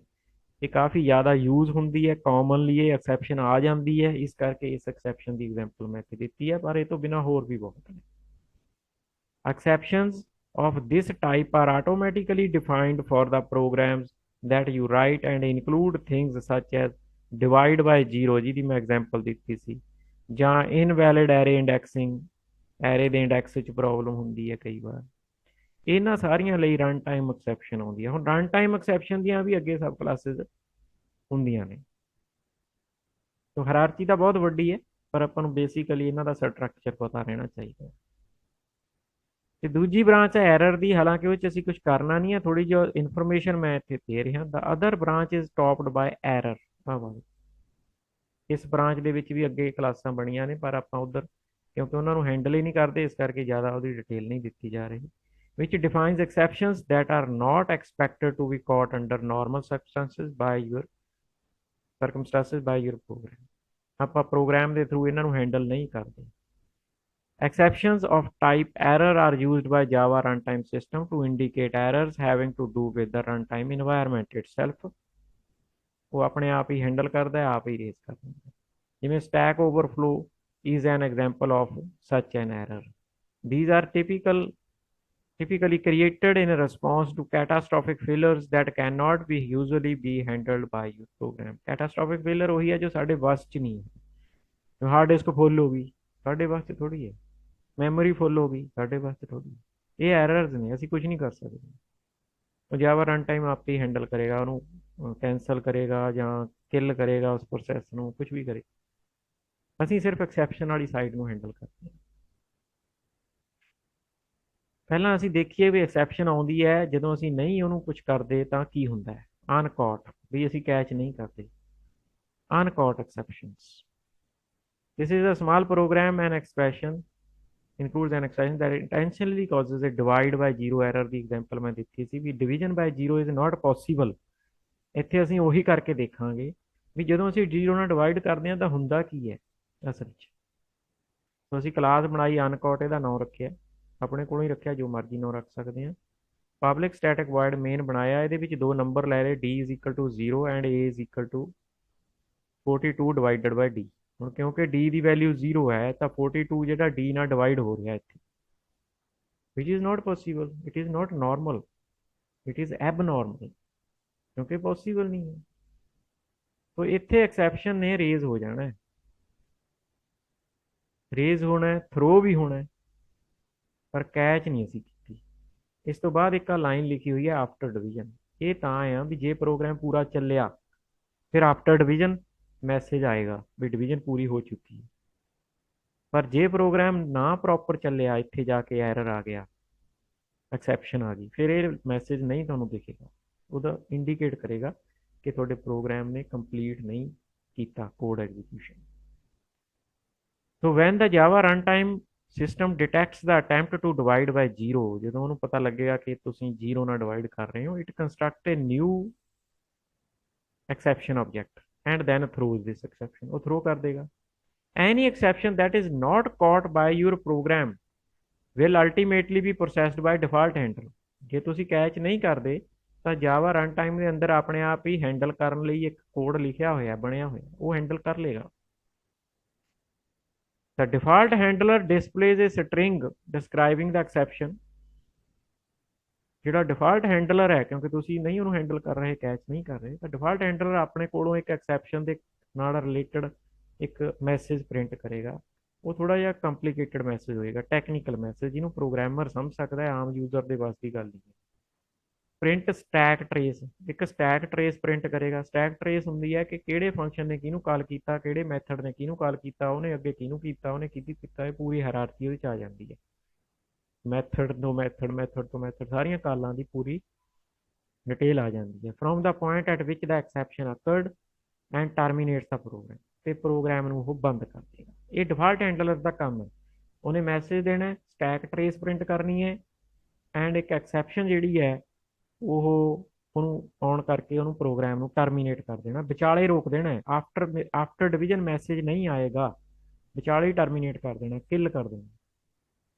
ये काफ़ी ज़्यादा यूज़ होंगी है, कॉमनली ये एक्सैप्शन आ जाती है, इस करके इस एक्सैप्शन की एग्जाम्पल मैं इतने दी है, पर ये तो बिना होर भी बहुत है। एक्सैप्शंस of this type are automatically defined for the programs that you write and include things such as divide by zero, ਜਿਹਦੀ ਮੈਂ ਐਗਜ਼ਾਮਪਲ ਦਿੱਤੀ ਸੀ, ਜਾਂ invalid array indexing, ਐਰੇ ਦੇ ਇੰਡੈਕਸ 'ਚ ਪ੍ਰੋਬਲਮ ਹੁੰਦੀ ਹੈ ਕਈ ਵਾਰ। ਇਹਨਾਂ ਸਾਰੀਆਂ ਲਈ ਰਨ ਟਾਈਮ ਐਕਸੈਪਸ਼ਨ ਆਉਂਦੀ ਹੈ। ਹੁਣ ਰਨ ਟਾਈਮ ਐਕਸੈਪਸ਼ਨ ਦੀਆਂ ਵੀ ਅੱਗੇ ਸਬ ਕਲਾਸਿਸ ਹੁੰਦੀਆਂ ਨੇ। ਸੋ ਹਾਇਰਾਰਕੀ ਤਾਂ ਬਹੁਤ ਵੱਡੀ ਹੈ, ਪਰ ਆਪਾਂ ਨੂੰ ਬੇਸਿਕਲੀ ਇਹਨਾਂ ਦਾ ਸਟਰਕਚਰ ਪਤਾ ਰਹਿਣਾ ਚਾਹੀਦਾ। ਤੇ ਦੂਜੀ ਬ੍ਰਾਂਚ ਹੈ ਐਰਰ ਦੀ, ਹਾਲਾਂਕਿ ਉਹ 'ਚ ਅਸੀਂ ਕੁਝ ਕਰਨਾ ਨਹੀਂ ਹੈ, ਥੋੜੀ ਜਿਹੀ ਇਨਫੋਰਮੇਸ਼ਨ ਮੈਂ ਇੱਥੇ ਦੇ ਰਿਹਾ। The other branch is topped by error. ਇਸ ਬ੍ਰਾਂਚ ਦੇ ਵਿੱਚ ਵੀ ਅੱਗੇ ਕਲਾਸਾਂ ਬਣੀਆਂ ਨੇ, ਪਰ ਆਪਾਂ ਉਧਰ ਕਿਉਂਕਿ ਉਹਨਾਂ ਨੂੰ ਹੈਂਡਲ ਹੀ ਨਹੀਂ ਕਰਦੇ, ਇਸ ਕਰਕੇ ਜ਼ਿਆਦਾ ਉਹਦੀ ਡਿਟੇਲ ਨਹੀਂ ਦਿੱਤੀ ਜਾ ਰਹੀ। which defines exceptions that are not expected to be caught under normal circumstances by your program। ਆਪਾਂ ਪ੍ਰੋਗਰਾਮ ਦੇ ਥਰੂ ਇਹਨਾਂ ਨੂੰ ਹੈਂਡਲ ਨਹੀਂ ਕਰਦੇ। Exceptions of type error are used by Java runtime system to indicate errors having to do with the runtime environment itself। वो अपने आप ही handle करता है, आप ही रेज कर देता है। जिमें stack overflow is an example of such an error। These are typically created in response to catastrophic failures that cannot be usually be handled by your program। Catastrophic failure वही है जो साढ़े बस च नहीं है। हार्ड डिस्क फुल हो गई, साढ़े बस च थोड़ी है। ਮੈਮੋਰੀ ਫੁੱਲ ਹੋ ਗਈ, ਸਾਡੇ ਵਾਸਤੇ ਥੋੜੀ। ਇਹ ਐਰਰਸ ਨੇ, ਅਸੀਂ ਕੁਝ ਨਹੀਂ ਕਰ ਸਕਦੇ। ਉਹ ਜਾਵਾ ਰਨ ਟਾਈਮ ਆਪੇ ਹੀ ਹੈਂਡਲ ਕਰੇਗਾ, ਉਹਨੂੰ ਕੈਂਸਲ ਕਰੇਗਾ ਜਾਂ ਕਿਲ ਕਰੇਗਾ ਉਸ ਪ੍ਰੋਸੈਸ ਨੂੰ, ਕੁਝ ਵੀ ਕਰੇ। ਅਸੀਂ ਸਿਰਫ ਐਕਸੈਪਸ਼ਨ ਵਾਲੀ ਸਾਈਡ ਨੂੰ ਹੈਂਡਲ ਕਰਦੇ ਹਾਂ। ਪਹਿਲਾਂ ਅਸੀਂ ਦੇਖੀਏ ਵੀ ਐਕਸੈਪਸ਼ਨ ਆਉਂਦੀ ਹੈ ਜਦੋਂ ਅਸੀਂ ਨਹੀਂ ਉਹਨੂੰ ਕੁਝ ਕਰਦੇ ਤਾਂ ਕੀ ਹੁੰਦਾ ਹੈ। ਅਨਕੌਟ, ਵੀ ਅਸੀਂ ਕੈਚ ਨਹੀਂ ਕਰਦੇ। Uncaught exceptions. This is a small program and expression includes an exception that intentionally causes a divide by zero error। The example ਮੈਂ ਦਿੱਤੀ ਸੀ ਵੀ division by zero is not possible। ਇੱਥੇ ਅਸੀਂ ਉਹੀ ਕਰਕੇ ਦੇਖਾਂਗੇ ਵੀ ਜਦੋਂ ਅਸੀਂ ਜ਼ੀਰੋ ਨਾਲ ਡਿਵਾਈਡ ਕਰਦੇ ਹਾਂ ਤਾਂ ਹੁੰਦਾ ਕੀ ਹੈ ਅਸਲ 'ਚ। ਸੋ ਅਸੀਂ ਕਲਾਸ ਬਣਾਈ ਅਨਕੌਟ, ਇਹਦਾ ਨਾਮ ਰੱਖਿਆ, ਆਪਣੇ ਕੋਲੋਂ ਹੀ ਰੱਖਿਆ, ਜੋ ਮਰਜ਼ੀ ਨਾਮ ਰੱਖ ਸਕਦੇ ਹਾਂ। ਪਬਲਿਕ ਸਟੈਟਿਕ ਵੋਇਡ ਮੇਨ ਬਣਾਇਆ, ਇਹਦੇ ਵਿੱਚ ਦੋ ਨੰਬਰ ਲੈ ਲਏ, d is equal to 0 and a is equal to 42 divided by d। ਹੁਣ ਕਿਉਂਕਿ d ਦੀ ਵੈਲਿਊ 0 ਹੈ ਤਾਂ 42 ਜਿਹੜਾ d ਨਾਲ ਡਿਵਾਈਡ ਹੋ ਰਿਹਾ ਇੱਥੇ, which is not possible, it is not normal, it is abnormal, ਕਿਉਂਕਿ ਪੋਸੀਬਲ ਨਹੀਂ ਹੈ। ਸੋ ਇੱਥੇ ਐਕਸੈਪਸ਼ਨ ਨੇ ਰੇਜ਼ ਹੋ ਜਾਣਾ, ਰੇਜ਼ ਹੋਣਾ, ਥਰੋ ਵੀ ਹੋਣਾ, ਪਰ ਕੈਚ ਨਹੀਂ ਅਸੀਂ ਕੀਤੀ। ਇਸ ਤੋਂ ਬਾਅਦ ਇੱਕ ਲਾਈਨ ਲਿਖੀ ਹੋਈ ਹੈ ਆਫਟਰ ਡਿਵੀਜ਼ਨ। ਇਹ ਤਾਂ ਆ ਵੀ ਜੇ ਪ੍ਰੋਗਰਾਮ ਪੂਰਾ ਚੱਲਿਆ ਫਿਰ ਆਫਟਰ ਡਿਵੀਜ਼ਨ मैसेज आएगा भी डिवीजन पूरी हो चुकी है। पर जे प्रोग्राम ना प्रॉपर चलिया, इत्थे जाके एरर आ गया, एक्सैप्शन आ गई, फिर ये मैसेज नहीं तुहानूं दिखेगा, उहदा इंडिकेट करेगा कि तुहाडे प्रोग्राम ने कंप्लीट नहीं किया कोड एग्जीक्यूशन। तो when the Java run time system detects the attempt to divide by zero, जो उन्होंने पता लगेगा कि तुसीं जीरो ना डिवाइड कर रहे हो, it construct a new exception object and then throws this exception, वो throw कर देगा। any exception that is not caught by your program will ultimately be processed by default handler। ਜੇ ਤੁਸੀਂ ਕੈਚ ਨਹੀਂ ਕਰਦੇ ਤਾਂ ਜਾਵਾ ਰਨ ਟਾਈਮ ਦੇ ਅੰਦਰ ਆਪਣੇ ਆਪ ਹੀ ਹੈਂਡਲ ਕਰਨ ਲਈ ਇੱਕ ਕੋਡ ਲਿਖਿਆ ਹੋਇਆ, ਬਣਿਆ ਹੋਇਆ, ਉਹ ਹੈਂਡਲ ਕਰ ਲੇਗਾ। the default handler displays a string describing the exception। ਜਿਹੜਾ ਡਿਫਾਲਟ ਹੈਂਡਲਰ ਹੈ, ਕਿਉਂਕਿ ਤੁਸੀਂ ਨਹੀਂ ਉਹਨੂੰ ਹੈਂਡਲ ਕਰ ਰਹੇ, ਕੈਚ ਨਹੀਂ ਕਰ ਰਹੇ, ਤਾਂ ਡਿਫਾਲਟ ਹੈਂਡਲਰ ਆਪਣੇ ਕੋਲੋਂ ਇੱਕ ਐਕਸੈਪਸ਼ਨ ਦੇ ਨਾਲ ਰਿਲੇਟਡ ਇੱਕ ਮੈਸੇਜ ਪ੍ਰਿੰਟ ਕਰੇਗਾ। ਉਹ ਥੋੜਾ ਜਿਹਾ ਕੰਪਲੀਕੇਟਡ ਮੈਸੇਜ ਹੋਏਗਾ, ਟੈਕਨੀਕਲ ਮੈਸੇਜ, ਜਿਹਨੂੰ ਪ੍ਰੋਗਰਾਮਰ ਸਮਝ ਸਕਦਾ ਹੈ, ਆਮ ਯੂਜ਼ਰ ਦੇ ਵਾਸ ਦੀ ਗੱਲ ਨਹੀਂ ਹੈ। ਪ੍ਰਿੰਟ ਸਟੈਕ ਟਰੇਸ, ਇੱਕ ਸਟੈਕ ਟਰੇਸ ਪ੍ਰਿੰਟ ਕਰੇਗਾ। ਸਟੈਕ ਟਰੇਸ ਹੁੰਦੀ ਹੈ ਕਿ ਕਿਹੜੇ ਫੰਕਸ਼ਨ ਨੇ ਕਿਹਨੂੰ ਕਾਲ ਕੀਤਾ, ਕਿਹੜੇ ਮੈਥਡ ਨੇ ਕਿਹਨੂੰ ਕਾਲ ਕੀਤਾ, ਉਹਨੇ ਅੱਗੇ ਕਿਹਨੂੰ ਕੀਤਾ, ਉਹਨੇ ਕਿਹਦੀ ਕੀਤਾ, ਇਹ ਪੂਰੀ ਹਾਇਰਾਰਕੀ ਉਹਦੇ 'ਚ ਆ ਜਾਂਦੀ ਹੈ। मैथड तो मैथड, मैथड तो मैथड, सारिया कालों की पूरी डिटेल आ जाती है। From the point at which the exception occurred and terminates the program. ਤੇ ਪ੍ਰੋਗਰਾਮ ਨੂੰ ਉਹ ਬੰਦ ਕਰ ਦੇਗਾ। ਇਹ ਡਿਫਾਲਟ ਹੈਂਡਲਰ ਦਾ ਕੰਮ ਹੈ। ਉਹਨੇ ਮੈਸੇਜ ਦੇਣਾ ਹੈ, ਸਟੈਕ ਟਰੇਸ ਪ੍ਰਿੰਟ ਕਰਨੀ ਹੈ, ਐਂਡ ਇੱਕ ਐਕਸੈਪਸ਼ਨ ਜਿਹੜੀ ਹੈ ਉਹ ਉਹਨੂੰ ਔਨ ਕਰਕੇ ਉਹਨੂੰ ਪ੍ਰੋਗਰਾਮ ਨੂੰ ਟਰਮੀਨੇਟ ਕਰ ਦੇਣਾ, ਵਿਚਾਲੇ ਰੋਕ ਦੇਣਾ ਹੈ। ਆਫਟਰ ਡਿਵੀਜ਼ਨ ਮੈਸੇਜ ਨਹੀਂ ਆਏਗਾ, ਵਿਚਾਲੇ ਹੀ ਟਰਮੀਨੇਟ ਕਰ ਦੇਣਾ, ਕਿਲ ਕਰ ਦੇਣਾ।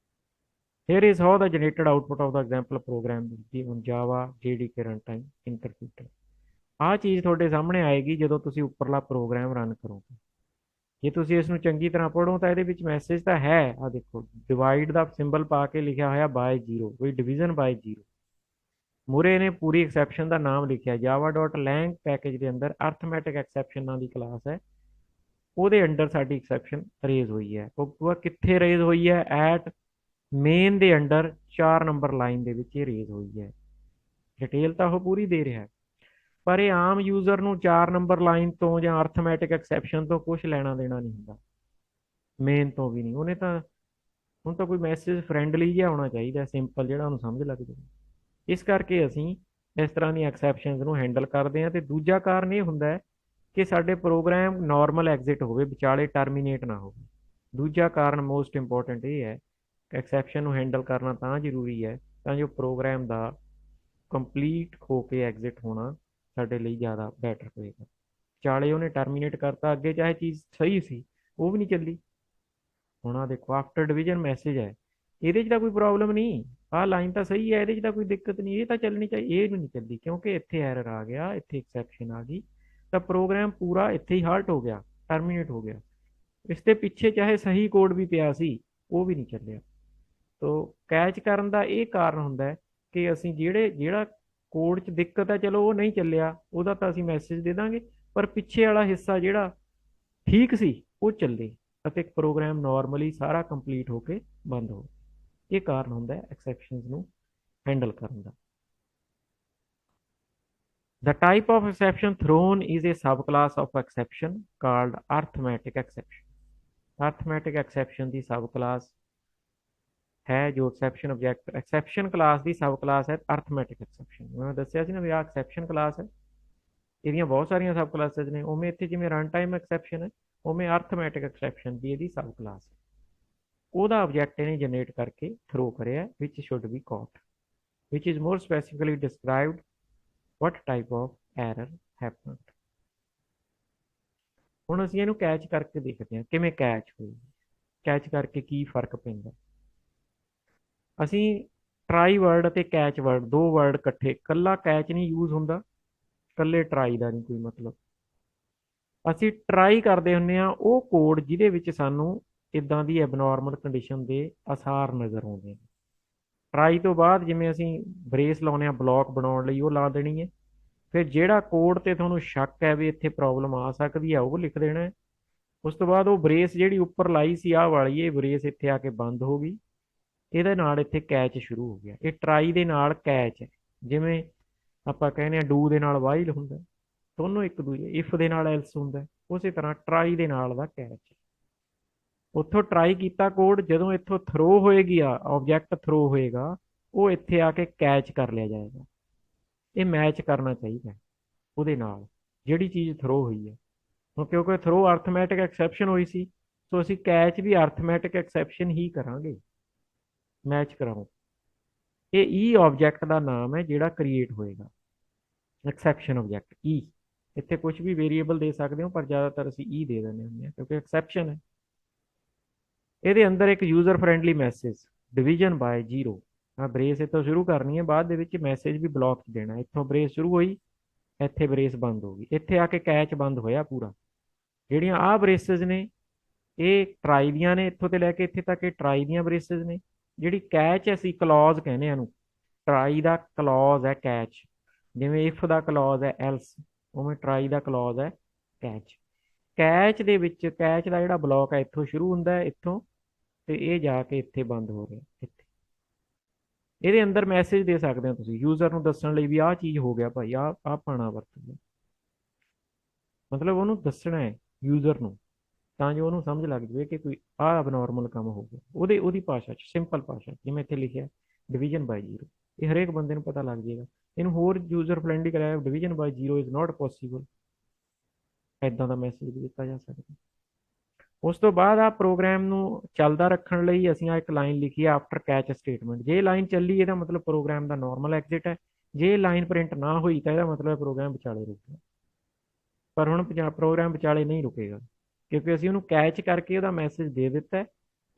Here is how the generated output of the example program will be on Java JDK runtime interpreter। ਆਹ ਚੀਜ਼ ਤੁਹਾਡੇ ਸਾਹਮਣੇ ਆਏਗੀ ਜਦੋਂ ਤੁਸੀਂ ਉੱਪਰਲਾ ਪ੍ਰੋਗਰਾਮ ਰਨ ਕਰੋਗੇ। ਜੇ ਤੁਸੀਂ ਇਸ ਨੂੰ ਚੰਗੀ ਤਰ੍ਹਾਂ ਪੜ੍ਹੋ ਤਾਂ ਇਹਦੇ ਵਿੱਚ ਮੈਸੇਜ ਤਾਂ ਹੈ, ਆ ਦੇਖੋ ਡਿਵਾਈਡ ਦਾ ਸਿੰਬਲ ਪਾ ਕੇ ਲਿਖਿਆ ਹੋਇਆ ਬਾਏ ਜ਼ੀਰੋ, ਕੋਈ ਡਿਵੀਜ਼ਨ ਬਾਏ ਜ਼ੀਰੋ। ਮੂਰੇ ਨੇ ਪੂਰੀ ਐਕਸੈਪਸ਼ਨ ਦਾ ਨਾਮ ਲਿਖਿਆ, java.lang ਪੈਕੇਜ ਦੇ ਅੰਦਰ ਅਰਥਮੈਟਿਕ ਐਕਸੈਪਸ਼ਨ ਨਾਂ ਦੀ ਕਲਾਸ ਹੈ, ਉਹਦੇ ਅੰਡਰ ਸਾਡੀ ਐਕਸੈਪਸ਼ਨ ਰੇਜ਼ ਹੋਈ ਹੈ। ਉਹ ਕਿੱਥੇ ਰੇਜ਼ ਹੋਈ ਹੈ? ਐਟ ਮੇਨ ਦੇ ਅੰਡਰ 4 ਨੰਬਰ ਲਾਈਨ ਦੇ ਵਿੱਚ ਇਹ ਰੇਜ਼ ਹੋਈ ਹੈ। ਡਿਟੇਲ ਤਾਂ ਉਹ ਪੂਰੀ ਦੇ ਰਿਹਾ, ਪਰ ਇਹ ਆਮ ਯੂਜ਼ਰ ਨੂੰ 4 ਨੰਬਰ ਲਾਈਨ ਤੋਂ ਜਾਂ ਅਰਥਮੈਟਿਕ ਐਕਸੈਪਸ਼ਨ ਤੋਂ ਕੁਝ ਲੈਣਾ ਦੇਣਾ ਨਹੀਂ ਹੁੰਦਾ, ਮੇਨ ਤੋਂ ਵੀ ਨਹੀਂ। ਉਹਨੇ ਤਾਂ ਹੁਣ ਤਾਂ ਕੋਈ ਮੈਸੇਜ ਫਰੈਂਡਲੀ ਜਿਹਾ ਹੋਣਾ ਚਾਹੀਦਾ, ਸਿੰਪਲ, ਜਿਹੜਾ ਉਹਨੂੰ ਸਮਝ ਲੱਗ ਜਾਵੇ। ਇਸ ਕਰਕੇ ਅਸੀਂ ਇਸ ਤਰ੍ਹਾਂ ਦੀਆਂ ਐਕਸੈਪਸ਼ਨਸ ਨੂੰ ਹੈਂਡਲ ਕਰਦੇ ਹਾਂ। ਤੇ ਦੂਜਾ ਕਾਰਨ ਇਹ ਹੁੰਦਾ ਹੈ ਕਿ ਸਾਡੇ ਪ੍ਰੋਗਰਾਮ ਨਾਰਮਲ ਐਗਜ਼ਿਟ ਹੋਵੇ, ਵਿਚਾਲੇ ਟਰਮੀਨੇਟ ਨਾ ਹੋਵੇ। ਦੂਜਾ ਕਾਰਨ ਮੋਸਟ ਇੰਪੋਰਟੈਂਟ ਇਹ ਹੈ ਕਿ ਐਕਸੈਪਸ਼ਨ ਨੂੰ ਹੈਂਡਲ ਕਰਨਾ ਤਾਂ ਜ਼ਰੂਰੀ ਹੈ ਤਾਂ ਜੋ ਪ੍ਰੋਗਰਾਮ ਦਾ ਕੰਪਲੀਟ ਹੋ ਕੇ ਐਗਜ਼ਿਟ ਹੋਣਾ ਸਾਡੇ ਲਈ ਜ਼ਿਆਦਾ ਬੈਟਰ ਹੋਏਗਾ। ਵਿਚਾਲੇ ਉਹਨੇ ਟਰਮੀਨੇਟ ਕਰਤਾ, ਅੱਗੇ ਚਾਹੇ ਚੀਜ਼ ਸਹੀ ਸੀ ਉਹ ਵੀ ਨਹੀਂ ਚੱਲੀ। ਹੁਣ ਆਹ ਦੇਖੋ ਆਫਟਰ ਡਿਵੀਜ਼ਨ ਮੈਸੇਜ ਹੈ, ਇਹਦੇ 'ਚ ਤਾਂ ਕੋਈ ਪ੍ਰੋਬਲਮ ਨਹੀਂ, ਆਹ ਲਾਈਨ ਤਾਂ ਸਹੀ ਹੈ, ਇਹਦੇ 'ਚ ਤਾਂ ਕੋਈ ਦਿੱਕਤ ਨਹੀਂ, ਇਹ ਤਾਂ ਚੱਲਣੀ ਚਾਹੀਦੀ, ਇਹ ਨਹੀਂ ਚੱਲੀ ਕਿਉਂਕਿ ਇੱਥੇ ਐਰਰ ਆ ਗਿਆ, ਇੱਥੇ ਐਕਸੈਪਸ਼ਨ ਆ ਗਈ, ਤਾਂ ਪ੍ਰੋਗਰਾਮ ਪੂਰਾ ਇੱਥੇ ਹੀ ਹਾਲਟ ਹੋ ਗਿਆ, ਟਰਮੀਨੇਟ ਹੋ ਗਿਆ। ਇਸ ਦੇ ਪਿੱਛੇ ਚਾਹੇ ਸਹੀ ਕੋਡ ਵੀ ਪਿਆ ਸੀ ਉਹ ਵੀ ਨਹੀਂ ਚੱਲਿਆ। ਤੋ ਕੈਚ ਕਰਨ ਦਾ ਇਹ ਕਾਰਨ ਹੁੰਦਾ ਹੈ ਕਿ ਅਸੀਂ ਜਿਹੜਾ ਕੋਡ 'ਚ ਦਿੱਕਤ ਹੈ, ਚਲੋ ਉਹ ਨਹੀਂ ਚੱਲਿਆ, ਉਹਦਾ ਤਾਂ ਅਸੀਂ ਮੈਸੇਜ ਦੇ ਦਾਂਗੇ, ਪਰ ਪਿੱਛੇ ਵਾਲਾ ਹਿੱਸਾ ਜਿਹੜਾ ਠੀਕ ਸੀ ਉਹ ਚੱਲੇ ਅਤੇ ਪ੍ਰੋਗਰਾਮ ਨਾਰਮਲੀ ਸਾਰਾ ਕੰਪਲੀਟ ਹੋ ਕੇ ਬੰਦ ਹੋ। ਇਹ ਕਾਰਨ ਹੁੰਦਾ ਹੈ ਐਕਸੈਪਸ਼ਨਸ ਨੂੰ ਹੈਂਡਲ ਕਰਨ ਦਾ। The type of exception thrown is a subclass of exception called arithmetic exception। arithmetic exception the subclass है जो एक्सेप्शन ऑब्जेक्ट एक्सेप्शन क्लास की सब क्लास है अर्थमैटिक एक्सेप्शन। मैं दसिया ਸੀ ਨਾ ਵੀ ਆ ਐਕਸੈਪਸ਼ਨ ਕਲਾਸ ਹੈ, ਇਹਦੀਆਂ ਬਹੁਤ ਸਾਰੀਆਂ ਸਬ ਕਲਾਸਿਸ ਨੇ। ਉਵੇਂ ਇੱਥੇ ਜਿਵੇਂ ਰਨ ਟਾਈਮ ਐਕਸੈਪਸ਼ਨ ਹੈ, ਉਵੇਂ ਅਰਥਮੈਟਿਕ ਐਕਸੈਪਸ਼ਨ ਦੀ ਇਹਦੀ ਸਬ ਕਲਾਸ ਹੈ। ਉਹਦਾ ਆਬਜੈਕਟ ਇਹਨੇ ਜਨਰੇਟ ਕਰਕੇ ਥਰੋ ਕਰਿਆ which should be caught, which is more specifically described what type of error happened। ਹੁਣ ਅਸੀਂ ਇਹਨੂੰ ਕੈਚ ਕਰਕੇ ਦੇਖਦੇ ਹਾਂ ਕਿਵੇਂ ਕੈਚ ਹੋਈ, ਕੈਚ ਕਰਕੇ ਕੀ ਫਰਕ ਪੈਂਦਾ। ਅਸੀਂ ਟਰਾਈ ਵਰਡ ਅਤੇ ਕੈਚ ਵਰਡ, ਦੋ ਵਰਡ ਇਕੱਠੇ, ਕੱਲਾ ਕੈਚ ਨਹੀਂ ਯੂਜ਼ ਹੁੰਦਾ, ਕੱਲੇ ਟਰਾਈ ਦਾ ਨਹੀਂ ਕੋਈ ਮਤਲਬ। ਅਸੀਂ ਟਰਾਈ ਕਰਦੇ ਹੁੰਦੇ ਹਾਂ ਉਹ ਕੋਡ ਜਿਹਦੇ ਵਿੱਚ ਸਾਨੂੰ ਇਦਾਂ ਦੀ ਐਬਨੋਰਮਲ ਕੰਡੀਸ਼ਨ ਦੇ ਆਸਾਰ ਨਜ਼ਰ ਆਉਂਦੇ ਨੇ। ਟਰਾਈ ਤੋਂ ਬਾਅਦ ਜਿਵੇਂ ਅਸੀਂ ਬਰੇਸ ਲਾਉਂਦੇ ਹਾਂ ਬਲੌਕ ਬਣਾਉਣ ਲਈ, ਉਹ ਲਾ ਦੇਣੀ ਹੈ। ਫਿਰ ਜਿਹੜਾ ਕੋਡ ਤੇ ਤੁਹਾਨੂੰ ਸ਼ੱਕ ਹੈ ਵੀ ਇੱਥੇ ਪ੍ਰੋਬਲਮ ਆ ਸਕਦੀ ਹੈ ਉਹ ਲਿਖ ਦੇਣਾ ਹੈ। ਉਸ ਤੋਂ ਬਾਅਦ ਉਹ ਬਰੇਸ ਜਿਹੜੀ ਉੱਪਰ ਲਾਈ ਸੀ ਆਹ ਵਾਲੀ, ਇਹ ਬਰੇਸ ਇੱਥੇ ਆ ਕੇ ਬੰਦ ਹੋ ਗਈ, ਇਹਦੇ ਨਾਲ ਇੱਥੇ ਕੈਚ ਸ਼ੁਰੂ ਹੋ ਗਿਆ। ਇਹ ਟਰਾਈ ਦੇ ਨਾਲ ਕੈਚ ਹੈ, ਜਿਵੇਂ ਆਪਾਂ ਕਹਿੰਦੇ ਹਾਂ ਡੂ ਦੇ ਨਾਲ ਵਾਈਲ ਹੁੰਦਾ, ਦੋਨੋਂ ਇੱਕ ਦੂਜੇ, ਇਫ ਦੇ ਨਾਲ ਐਲਸ ਹੁੰਦਾ, ਉਸੇ ਤਰ੍ਹਾਂ ਟਰਾਈ ਦੇ ਨਾਲ ਦਾ ਕੈਚ। ਉੱਥੋਂ ਟਰਾਈ ਕੀਤਾ ਕੋਡ ਜਦੋਂ ਇੱਥੋਂ ਥਰੋ ਹੋਏਗੀ, ਆ ਆਬਜੈਕਟ ਥਰੋ ਹੋਏਗਾ, ਉਹ ਇੱਥੇ ਆ ਕੇ ਕੈਚ ਕਰ ਲਿਆ ਜਾਏਗਾ। ਇਹ ਮੈਚ ਕਰਨਾ ਚਾਹੀਦਾ ਉਹਦੇ ਨਾਲ ਜਿਹੜੀ ਚੀਜ਼ ਥਰੋ ਹੋਈ ਹੈ। ਹੁਣ ਕਿਉਂਕਿ ਥਰੋ ਅਰਥਮੈਟਿਕ ਐਕਸੈਪਸ਼ਨ ਹੋਈ ਸੀ, ਸੋ ਅਸੀਂ ਕੈਚ ਵੀ ਅਰਥਮੈਟਿਕ ਐਕਸੈਪਸ਼ਨ ਹੀ ਕਰਾਂਗੇ, ਮੈਚ ਕਰਾਓ। ਇਹ ਈ ਆਬਜੈਕਟ ਦਾ ਨਾਮ ਹੈ ਜਿਹੜਾ ਕ੍ਰੀਏਟ ਹੋਏਗਾ, ਐਕਸੈਪਸ਼ਨ ਆਬਜੈਕਟ ਈ। ਇੱਥੇ ਕੁਝ ਵੀ ਵੇਰੀਏਬਲ ਦੇ ਸਕਦੇ ਹੋ, ਪਰ ਜ਼ਿਆਦਾਤਰ ਅਸੀਂ ਈ ਦੇ ਦਿੰਦੇ ਹੁੰਦੇ ਹਾਂ ਕਿਉਂਕਿ ਐਕਸੈਪਸ਼ਨ ਹੈ। ਇਹਦੇ ਅੰਦਰ ਇੱਕ user friendly message division by zero, ਆ ਬਰੇਸ ਇੱਥੋਂ ਸ਼ੁਰੂ ਕਰਨੀ ਹੈ, ਬਾਅਦ ਦੇ ਵਿੱਚ ਮੈਸੇਜ ਵੀ ਬਲੌਕ 'ਚ ਦੇਣਾ। ਇੱਥੋਂ ਬਰੇਸ ਸ਼ੁਰੂ ਹੋਈ, ਇੱਥੇ ਬਰੇਸ ਬੰਦ ਹੋ ਗਈ, ਇੱਥੇ ਆ ਕੇ ਕੈਚ ਬੰਦ ਹੋਇਆ ਪੂਰਾ। ਜਿਹੜੀਆਂ ਆਹ ਬਰੇਸਿਸ ਨੇ ਇਹ ਟਰਾਈ ਦੀਆਂ ਨੇ, ਇੱਥੋਂ ਤੇ ਲੈ ਕੇ ਇੱਥੇ ਤੱਕ ਇਹ ਟਰਾਈ ਦੀਆਂ ਬਰੇਸਿਸ ਨੇ। ਜਿਹੜੀ ਕੈਚ ਅਸੀਂ ਕਲੌਜ਼ ਕਹਿੰਦੇ ਹਾਂ ਨੂੰ, ਟਰਾਈ ਦਾ ਕਲੌਜ਼ ਹੈ ਕੈਚ, ਜਿਵੇਂ ਇਫ ਦਾ ਕਲੌਜ਼ ਹੈ ਐਲਸ, ਉਵੇਂ ਟਰਾਈ ਦਾ ਕਲੌਜ਼ ਹੈ ਕੈਚ। ਕੈਚ ਦੇ ਵਿੱਚ ਕੈਚ ਦਾ ਜਿਹੜਾ ਬਲੌਕ ਹੈ ਇੱਥੋਂ ਸ਼ੁਰੂ ਹੁੰਦਾ ਹੈ, ਇੱਥੋਂ, ਤੇ ਇਹ ਜਾ ਕੇ ਇੱਥੇ ਬੰਦ ਹੋ ਰਿਹਾ ਇੱਥੇ। ਇਹਦੇ ਅੰਦਰ ਮੈਸੇਜ ਦੇ ਸਕਦੇ ਹੋ ਤੁਸੀਂ ਯੂਜ਼ਰ ਨੂੰ ਦੱਸਣ ਲਈ ਵੀ ਆਹ ਚੀਜ਼ ਹੋ ਗਿਆ ਭਾਈ, ਆਹ ਪਾਣਾ ਵਰਤੂਗਾ, ਮਤਲਬ ਉਹਨੂੰ ਦੱਸਣਾ ਹੈ ਯੂਜ਼ਰ ਨੂੰ, ਤਾਂ ਜੋ ਉਹਨੂੰ ਸਮਝ ਲੱਗ ਜਾਵੇ ਕਿ ਕੋਈ ਆਹ ਅਬਨੋਰਮਲ ਕੰਮ ਹੋ ਗਿਆ ਉਹਦੀ ਭਾਸ਼ਾ 'ਚ, ਸਿੰਪਲ ਭਾਸ਼ਾ, ਜਿਵੇਂ ਇੱਥੇ ਲਿਖਿਆ ਡਿਵੀਜ਼ਨ ਬਾਈ ਜ਼ੀਰੋ, ਇਹ ਹਰੇਕ ਬੰਦੇ ਨੂੰ ਪਤਾ ਲੱਗ ਜਾਏਗਾ। ਇਹਨੂੰ ਹੋਰ ਯੂਜ਼ਰ ਫਰੈਂਡਲੀ ਕਰਾਇਆ, division by zero is not possible, ਇੱਦਾਂ ਦਾ ਮੈਸੇਜ ਵੀ ਦਿੱਤਾ ਜਾ ਸਕਦਾ। ਉਸ ਤੋਂ ਬਾਅਦ ਆ ਪ੍ਰੋਗਰਾਮ ਨੂੰ ਚੱਲਦਾ ਰੱਖਣ ਲਈ ਅਸੀਂ ਆ ਇੱਕ ਲਾਈਨ ਲਿਖੀ ਹੈ ਆਫਟਰ ਕੈਚ ਸਟੇਟਮੈਂਟ। ਜੇ ਲਾਈਨ ਚੱਲੀ ਇਹਦਾ ਮਤਲਬ ਪ੍ਰੋਗਰਾਮ ਦਾ ਨਾਰਮਲ ਐਗਜ਼ਿਟ ਹੈ, ਜੇ ਲਾਈਨ ਪ੍ਰਿੰਟ ਨਾ ਹੋਈ ਤਾਂ ਇਹਦਾ ਮਤਲਬ ਪ੍ਰੋਗਰਾਮ ਵਿਚਾਲੇ ਰੁਕ ਗਿਆ। ਪਰ ਹੁਣ ਪ੍ਰੋਗਰਾਮ ਵਿਚਾਲੇ ਨਹੀਂ ਰੁਕੇਗਾ ਕਿਉਂਕਿ ਅਸੀਂ ਉਹਨੂੰ ਕੈਚ ਕਰਕੇ ਉਹਦਾ ਮੈਸੇਜ ਦੇ ਦਿੱਤਾ ਹੈ।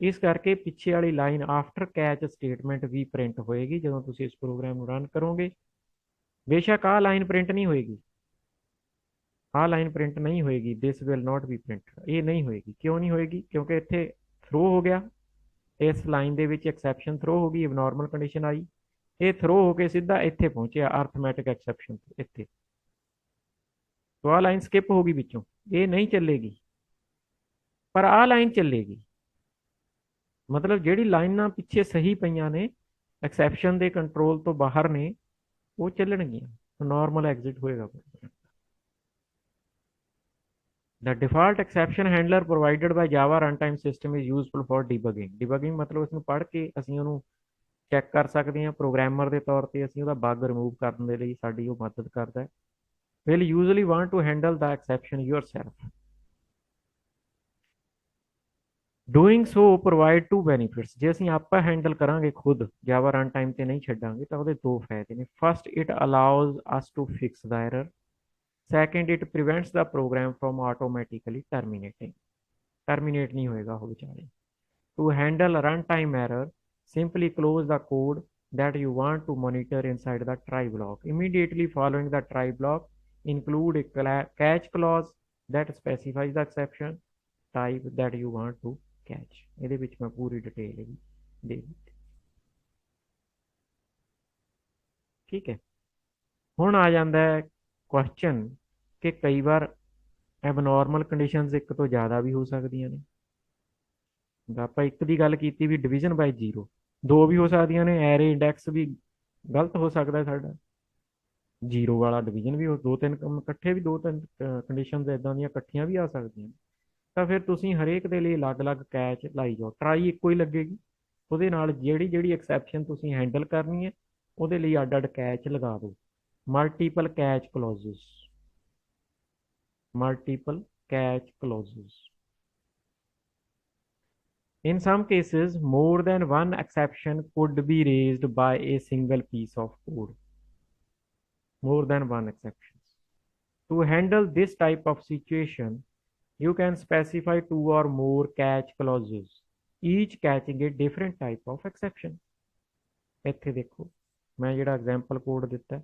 ਇਸ ਕਰਕੇ ਪਿੱਛੇ ਵਾਲੀ ਲਾਈਨ ਆਫਟਰ ਕੈਚ ਸਟੇਟਮੈਂਟ ਵੀ ਪ੍ਰਿੰਟ ਹੋਏਗੀ ਜਦੋਂ ਤੁਸੀਂ ਇਸ ਪ੍ਰੋਗਰਾਮ ਨੂੰ ਰਨ ਕਰੋਗੇ। ਬੇਸ਼ੱਕ ਆਹ ਲਾਈਨ ਪ੍ਰਿੰਟ ਨਹੀਂ ਹੋਏਗੀ, ਆਹ ਲਾਈਨ ਪ੍ਰਿੰਟ ਨਹੀਂ ਹੋਏਗੀ, this will not be print, ਇਹ ਨਹੀਂ ਹੋਏਗੀ। ਕਿਉਂ ਨਹੀਂ ਹੋਏਗੀ? ਕਿਉਂਕਿ ਇੱਥੇ ਥਰੋ ਹੋ ਗਿਆ, ਇਸ ਲਾਈਨ ਦੇ ਵਿੱਚ ਐਕਸੈਪਸ਼ਨ ਥਰੋ ਹੋ ਗਈ, ਅਬਨੋਰਮਲ ਕੰਡੀਸ਼ਨ ਆਈ, ਇਹ ਥਰੋ ਹੋ ਕੇ ਸਿੱਧਾ ਇੱਥੇ ਪਹੁੰਚਿਆ ਅਰਥਮੈਟਿਕ ਐਕਸੈਪਸ਼ਨ ਇੱਥੇ। तो आ लाइन स्किप होगी बिचों, ये नहीं चलेगी, पर आ लाइन चलेगी। मतलब ਜਿਹੜੀ ਲਾਈਨਾਂ ਪਿੱਛੇ ਸਹੀ ਪਈਆਂ ਨੇ ਐਕਸੈਪਸ਼ਨ ਦੇ ਕੰਟਰੋਲ ਤੋਂ ਬਾਹਰ ਨੇ ਉਹ ਚੱਲਣਗੀਆਂ, ਨਾਰਮਲ ਐਗਜ਼ਿਟ ਹੋਏਗਾ। The default exception handler provided by Java runtime system is useful for debugging। Debugging मतलब ਉਸਨੂੰ ਪੜ੍ਹ ਕੇ ਅਸੀਂ ਉਹਨੂੰ ਚੈੱਕ ਕਰ ਸਕਦੇ ਹਾਂ। ਪ੍ਰੋਗਰਾਮਰ ਦੇ ਤੌਰ ਤੇ ਅਸੀਂ ਉਹਦਾ ਬੱਗ ਰਿਮੂਵ ਕਰਨ ਦੇ ਲਈ ਸਾਡੀ ਉਹ ਮਦਦ ਕਰਦਾ ਹੈ। Will usually want to handle the exception yourself। Doing so provide two benefits। ਜੇ ਅਸੀਂ ਆਪਾਂ ਹੈਂਡਲ ਕਰਾਂਗੇ ਖੁਦ Java runtime ਤੇ ਨਹੀਂ ਛੱਡਾਂਗੇ ਤਾਂ ਉਹਦੇ ਦੋ ਫਾਇਦੇ ਨੇ। First, it allows us to fix the error। Second, it prevents the program from automatically terminating। Terminate नहीं होएगा वो बेचारे। To handle runtime error, simply close the code that you want to monitor inside the try block। Immediately following the try block, include a catch clause that specifies the exception type that you want to catch। ਇਹਦੇ ਵਿੱਚ ਮੈਂ ਪੂਰੀ detail ਦੇ ਦਿੱਤੀ। ਠੀਕ ਹੈ, ਹੁਣ ਆ ਜਾਂਦਾ ਹੈ ਕੁਐਸਚਨ ਕਿ ਕਈ ਵਾਰ ਐਬਨੋਰਮਲ ਕੰਡੀਸ਼ਨਸ ਇੱਕ ਤੋਂ ਜ਼ਿਆਦਾ ਵੀ ਹੋ ਸਕਦੀਆਂ ਨੇ। ਆਪਾਂ ਇੱਕ ਦੀ ਗੱਲ ਕੀਤੀ ਵੀ ਡਿਵੀਜ਼ਨ ਬਾਈ 0, ਦੋ ਵੀ ਹੋ ਸਕਦੀਆਂ ਨੇ। ਐਰੇ ਇੰਡੈਕਸ ਵੀ ਗਲਤ ਹੋ ਸਕਦਾ ਸਾਡਾ, 0 ਵਾਲਾ ਡਿਵੀਜ਼ਨ ਵੀ, ਦੋ ਤਿੰਨ ਇਕੱਠੇ ਵੀ, ਦੋ ਤਿੰਨ ਕੰਡੀਸ਼ਨਸ ਇੱਦਾਂ ਦੀਆਂ ਇਕੱਠੀਆਂ ਵੀ ਆ ਸਕਦੀਆਂ। ਤਾਂ ਫਿਰ ਤੁਸੀਂ ਹਰੇਕ ਦੇ ਲਈ ਅਲੱਗ-ਅਲੱਗ ਕੈਚ ਲਾਈ ਜਾਓ। ਟਰਾਈ ਇੱਕੋ ਹੀ ਲੱਗੇਗੀ, ਉਹਦੇ ਨਾਲ ਜਿਹੜੀ ਐਕਸੈਪਸ਼ਨ ਤੁਸੀਂ ਹੈਂਡਲ ਕਰਨੀ ਹੈ ਉਹਦੇ ਲਈ ਅੱਡ-ਅੱਡ ਕੈਚ ਲਗਾ ਦਿਓ। Multiple catch clauses, multiple catch clauses. In some cases, more than one exception could be raised by a single piece of code। More than one exceptions। To handle this type of situation, you can specify 2 or more catch clauses, each catching a different type of exception। ਇੱਥੇ ਦੇਖੋ ਮੈਂ ਜਿਹੜਾ example code ਦਿੱਤਾ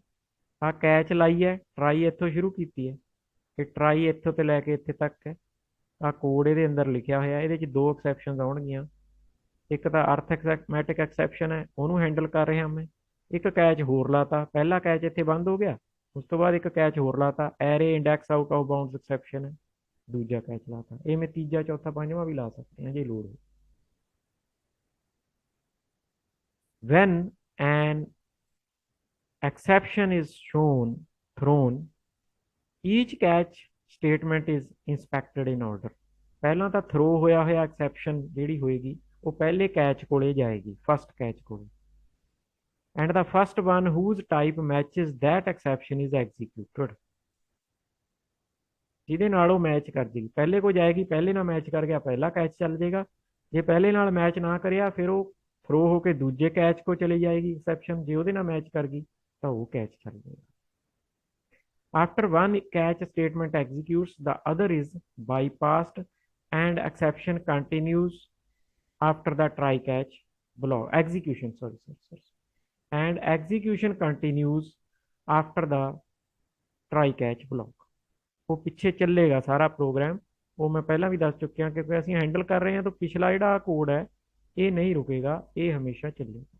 ਆ, catch ਲਾਈ ਹੈ, try ਇੱਥੋਂ ਸ਼ੁਰੂ ਕੀਤੀ ਹੈ, ਇਹ ਟਰਾਈ ਇੱਥੋਂ ਤੇ ਲੈ ਕੇ ਇੱਥੇ ਤੱਕ ਹੈ। ਆ ਕੋਡ ਇਹਦੇ ਅੰਦਰ ਲਿਖਿਆ ਹੋਇਆ, ਇਹਦੇ 'ਚ ਦੋ ਐਕਸੈਪਸ਼ਨਸ ਆਉਣਗੀਆਂ। ਇੱਕ ਤਾਂ ਅਰਥਮੈਟਿਕ ਐਕਸੈਪਸ਼ਨ ਹੈ, ਉਹਨੂੰ ਹੈਂਡਲ ਕਰ ਰਿਹਾ ਮੈਂ। ਇੱਕ ਕੈਚ ਹੋਰ ਲਾਤਾ, ਪਹਿਲਾ ਕੈਚ ਇੱਥੇ ਬੰਦ ਹੋ ਗਿਆ, ਉਸ ਤੋਂ ਬਾਅਦ ਇੱਕ ਕੈਚ ਹੋਰ ਲਾਤਾ, array index out of bounds exception ਹੈ, ਦੂਜਾ ਕੈਚ ਲਾਤਾ। ਇਹ ਮੈਂ ਤੀਜਾ ਚੌਥਾ ਪੰਜਵਾਂ ਵੀ ਲਾ ਸਕਦੇ ਹਾਂ ਜੇ ਲੋੜ ਹੋ। When an exception is thrown, each catch statement is inspected in order। ਪਹਿਲਾਂ ਤਾਂ ਥਰੋ ਹੋਇਆ ਹੋਇਆ ਐਕਸੈਪਸ਼ਨ ਜਿਹੜੀ ਹੋਏਗੀ ਉਹ ਪਹਿਲੇ ਕੈਚ ਕੋਲੇ ਜਾਏਗੀ, ਫਸਟ ਕੈਚ ਕੋਲੇ। And the first one whose type matches that exception is executed। ਜਿਹਦੇ ਨਾਲ ਉਹ ਮੈਚ ਕਰ ਜੇਗੀ, ਪਹਿਲੇ ਕੋ ਜਾਏਗੀ, ਪਹਿਲੇ ਨਾਲ ਮੈਚ ਕਰ ਗਿਆ ਪਹਿਲਾ ਕੈਚ ਚੱਲ ਜਾਏਗਾ। ਜੇ ਪਹਿਲੇ ਨਾਲ ਮੈਚ ਨਾ ਕਰਿਆ ਫਿਰ ਉਹ ਥਰੋ ਹੋ ਕੇ ਦੂਜੇ ਕੈਚ ਕੋ ਚਲੀ ਜਾਏਗੀ ਐਕਸੈਪਸ਼ਨ। ਜੇ ਉਹਦੇ ਨਾਲ ਮੈਚ ਕਰ ਗਈ ਤਾਂ ਉਹ ਕੈਚ ਚੱਲ ਜਾਏਗਾ। After one catch statement executes, the other is bypassed and exception continues after the try catch block execution। And execution continues after the try catch block। वो पिछे चलेगा सारा प्रोग्राम। वो मैं पहला भी दस चुकिया क्योंकि ਅਸੀਂ हैंडल कर रहे हैं तो पिछला ਜਿਹੜਾ कोड है ये नहीं रुकेगा, ये हमेशा चलेगा।